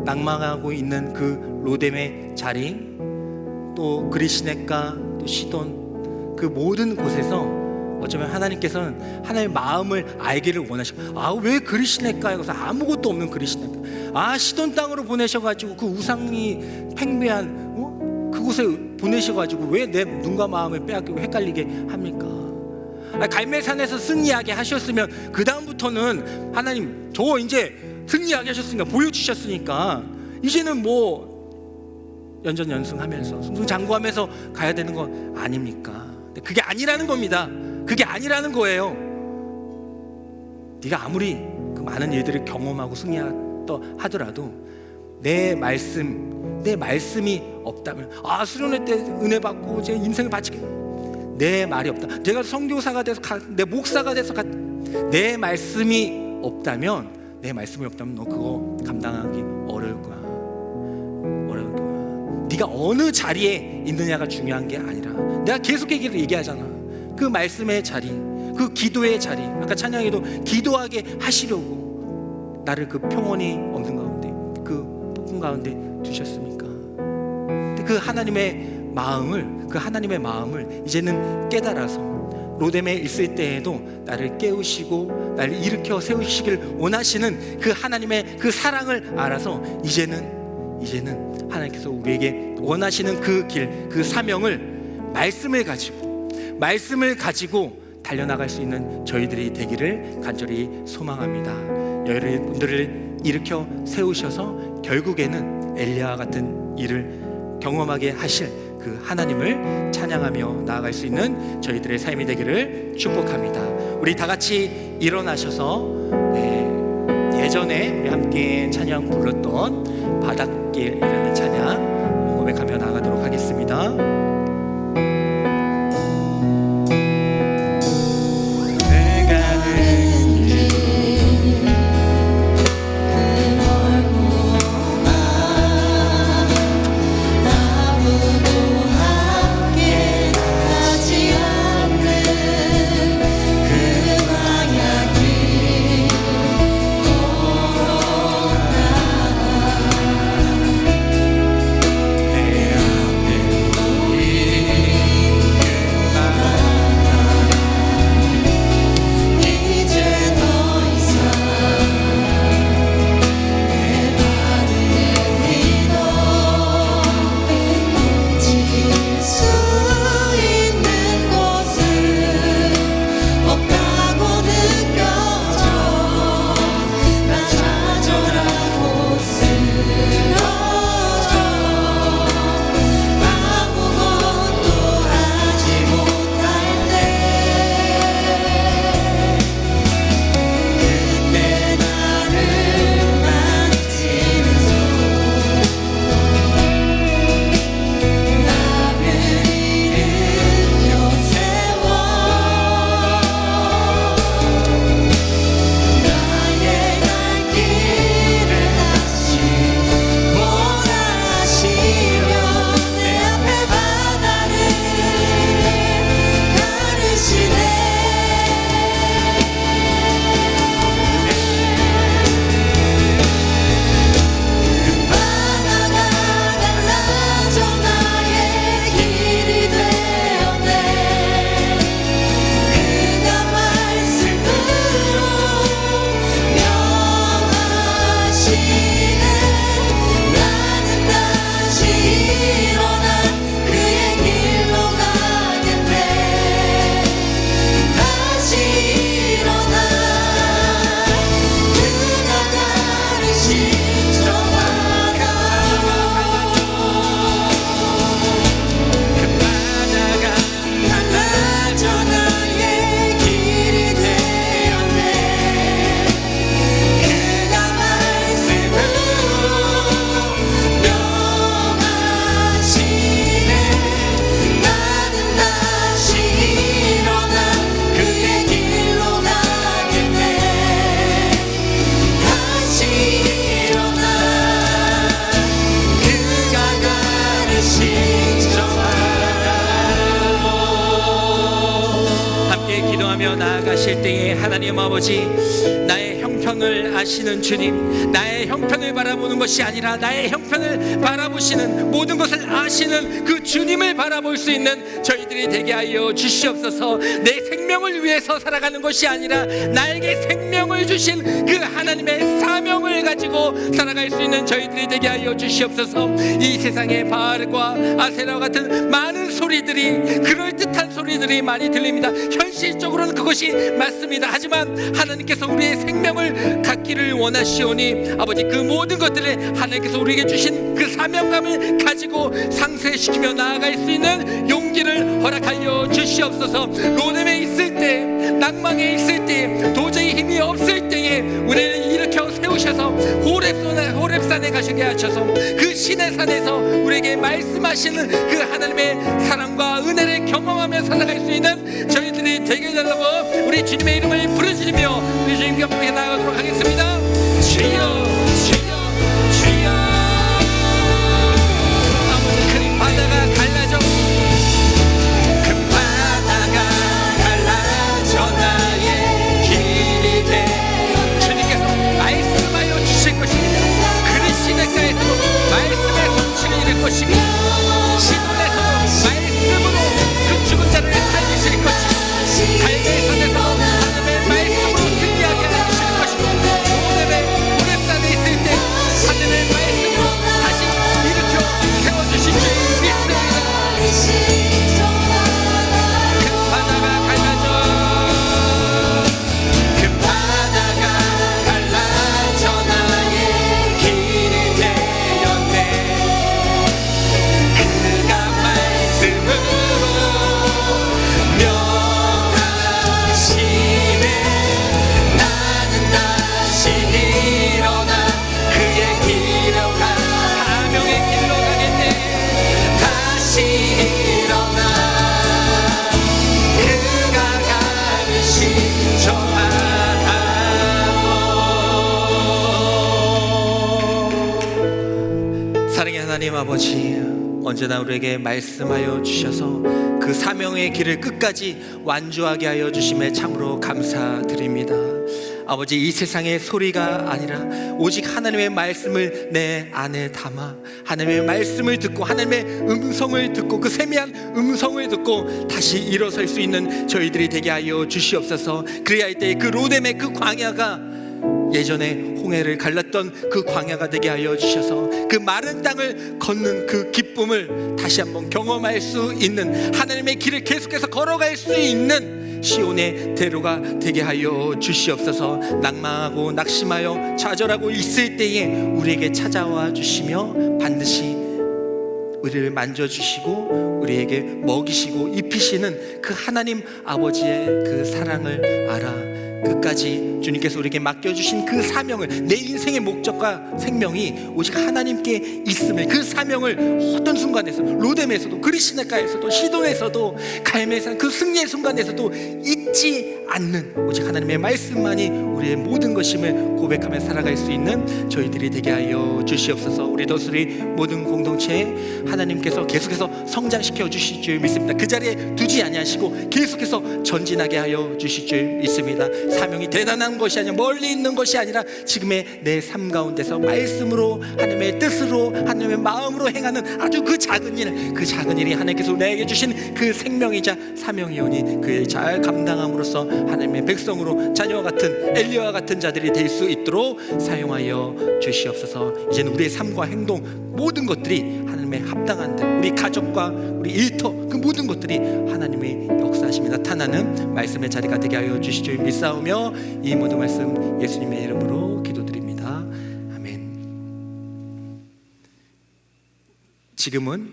낭망하고 있는 그 로뎀의 자리, 또 그리시네가, 또 시돈, 그 모든 곳에서 어쩌면 하나님께서는 하나님의 마음을 알기를 원하시고, 왜 그리시네가에 가서 아무것도 없는 그리시네가, 시돈 땅으로 보내셔가지고 그 우상이 팽배한 그곳에 보내셔가지고 왜 내 눈과 마음을 빼앗기고 헷갈리게 합니까? 갈멜산에서 승리하게 하셨으면 그 다음부터는 하나님, 저 이제 승리하게 하셨으니까, 보여주셨으니까 이제는 연전연승하면서 승승장구하면서 가야 되는 거 아닙니까? 그게 아니라는 겁니다. 그게 아니라는 거예요. 네가 아무리 그 많은 일들을 경험하고 승리하더라도 내 말씀이 없다면, 수련회 때 은혜 받고 제 인생을 바치게, 내 말이 없다, 내가 선교사가 돼서 내 목사가 돼서 내 말씀이 없다면 너 그거 감당하기 어려울 거야. 네가 어느 자리에 있느냐가 중요한 게 아니라, 내가 계속 얘기하잖아. 그 말씀의 자리, 그 기도의 자리, 아까 찬양에도 기도하게 하시려고 나를 그 평온이 없는 가운데, 그 폭풍 가운데 두셨습니까? 그 하나님의 마음을 이제는 깨달아서 로뎀에 있을 때에도 나를 깨우시고 나를 일으켜 세우시길 원하시는 그 하나님의 그 사랑을 알아서 이제는 하나님께서 우리에게 원하시는 그 길, 그 사명을 말씀을 가지고 달려나갈 수 있는 저희들이 되기를 간절히 소망합니다. 여러분들을 일으켜 세우셔서 결국에는 엘리야와 같은 일을 경험하게 하실 그 하나님을 찬양하며 나아갈 수 있는 저희들의 삶이 되기를 축복합니다. 우리 다 같이 일어나셔서 예전에 우리 함께 찬양 불렀던 바닷길이라는 찬양 고백하며 나아가도록 하겠습니다. 내가 그 멀고 나아가실 때에 하나님 아버지, 나의 형편을 아시는 주님, 나의 형편을 바라보는 것이 아니라 나의 형편을 바라보시는, 모든 것을 아시는 그 주님을 바라볼 수 있는 저희들이 되게 하여 주시옵소서. 내 생명을 위해서 살아가는 것이 아니라 나에게 생명을 주신 그 하나님의 사명을 가지고 살아갈 수 있는 저희들이 되게 하여 주시옵소서. 이 세상에 바알과 아세라와 같은 많은 소리들이, 그럴듯한 소리들이 많이 들립니다. 현실적으로는 그것이 맞습니다. 하지만 하나님께서 우리의 생명을 갖기를 원하시오니 아버지, 그 모든 것들을 하나님께서 우리에게 주신 그 사명감을 가지고 상쇄시키며 나아갈 수 있는 용기를 허락하여 주시옵소서. 로뎀에 있을 때, 낭망에 있을 때, 도저히 힘이 없을 때에 우리를 일으켜 세우셔서 호렙산에 가시게 하셔서 그 신의 산에서 우리에게 말씀하시는 그 하나님의 사랑과 은혜를 경험하며 살아갈 수 있는 저희들이 되게 해달라고 우리 주님의 이름을 부르짖으며 우리 주님께 함께 나아가도록 하겠습니다. 주여, 주여, 주여. 아버지, 큰 바다가 갈라져, 큰 바다가 갈라져 나의 길이 돼 주님께서 말씀하여 주실 것입니다. 그리시네가에서도 말씀의 성취를 이룰 것이고, 시돈에서도 말씀으로 그 죽은 자를 살리실 것이고, 갈멜산에서 하나님의 말씀으로 승리하게 해주실 것이고, 호렙산에 있을 때 하나님의 말씀으로 다시 일으켜 세워주실 줄 믿습니다. 큰 바다가 갈라져, 큰 바다가 갈라져 나의 길이 되었네. 그가 말씀으로 명하시네. 나는 다시 일어나 그의 길로 가, 사명의 길로 가겠네. 다시 일어나 그가 가르신 저 바다로. 사랑의 하나님 아버지, 언제나 우리에게 말씀하여 주셔서 그 사명의 길을 끝까지 완주하게 하여 주심에 참으로 감사드립니다. 아버지, 이 세상의 소리가 아니라 오직 하나님의 말씀을 내 안에 담아 하나님의 말씀을 듣고 하나님의 음성을 듣고 그 세미한 음성을 듣고 다시 일어설 수 있는 저희들이 되게 하여 주시옵소서. 그래야 할 때 그 로뎀의 그 광야가 예전에 홍해를 갈랐던 그 광야가 되게 하여 주셔서 그 마른 땅을 걷는 그 기쁨을 다시 한번 경험할 수 있는, 하나님의 길을 계속해서 걸어갈 수 있는 시온의 대로가 되게 하여 주시옵소서. 낭망하고 낙심하여 좌절하고 있을 때에 우리에게 찾아와 주시며 반드시 우리를 만져주시고 우리에게 먹이시고 입히시는 그 하나님 아버지의 그 사랑을 알아 끝까지 주님께서 우리에게 맡겨주신 그 사명을, 내 인생의 목적과 생명이 오직 하나님께 있음을, 그 사명을 어떤 순간에서, 로뎀에서도 그리시네가에서도 시돈에서도 갈멜산 그 승리의 순간에서도 잊지 않는 오직 하나님의 말씀만이 우리의 모든 것임을 고백하며 살아갈 수 있는 저희들이 되게 하여 주시옵소서. 우리 더수리 모든 공동체에 하나님께서 계속해서 성장시켜 주실 줄 믿습니다. 그 자리에 두지 아니하시고 계속해서 전진하게 하여 주실 줄 믿습니다. 사명이 대단한 것이 아니라 멀리 있는 것이 아니라 지금의 내 삶 가운데서 말씀으로 하나님의 뜻으로 하나님의 마음으로 행하는 아주 그 작은 일, 그 작은 일이 하나님께서 내게 주신 그 생명이자 사명이오니 그의 잘 감당함으로써 하나님의 백성으로 자녀와 같은 엘리야와 같은 자들이 될 수 있도록 사용하여 주시옵소서. 이제는 우리의 삶과 행동 모든 것들이 하나님의 합당한 데, 우리 가족과 우리 일터 그 모든 것들이 하나님의 역사하심이 나타나는 말씀의 자리가 되게 하여 주실 줄 믿사오며 이 모든 말씀 예수님의 이름으로 기도드립니다. 아멘. 지금은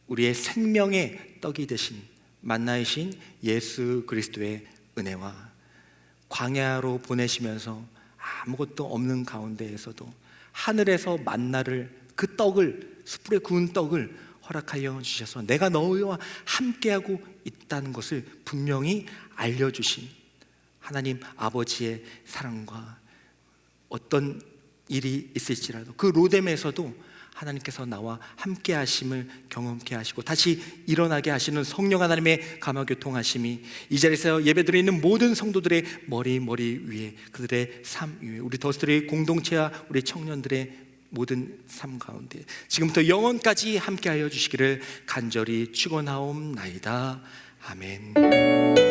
우리의 생명의 떡이 되신 만나이신 예수 그리스도의 은혜와 광야로 보내시면서 아무것도 없는 가운데에서도 하늘에서 만나를, 그 떡을, 숯불에 구운 떡을 허락하여 주셔서 내가 너희와 함께하고 있다는 것을 분명히 알려주신 하나님 아버지의 사랑과 어떤 일이 있을지라도 그 로뎀에서도 하나님께서 나와 함께 하심을 경험케 하시고 다시 일어나게 하시는 성령 하나님의 감화교통하심이 이 자리에서 예배드리고 있는 모든 성도들의 머리 위에, 그들의 삶 위에, 우리 더스토리 공동체와 우리 청년들의 모든 삶 가운데 지금부터 영원까지 함께하여 주시기를 간절히 축원하옵나이다. 아멘.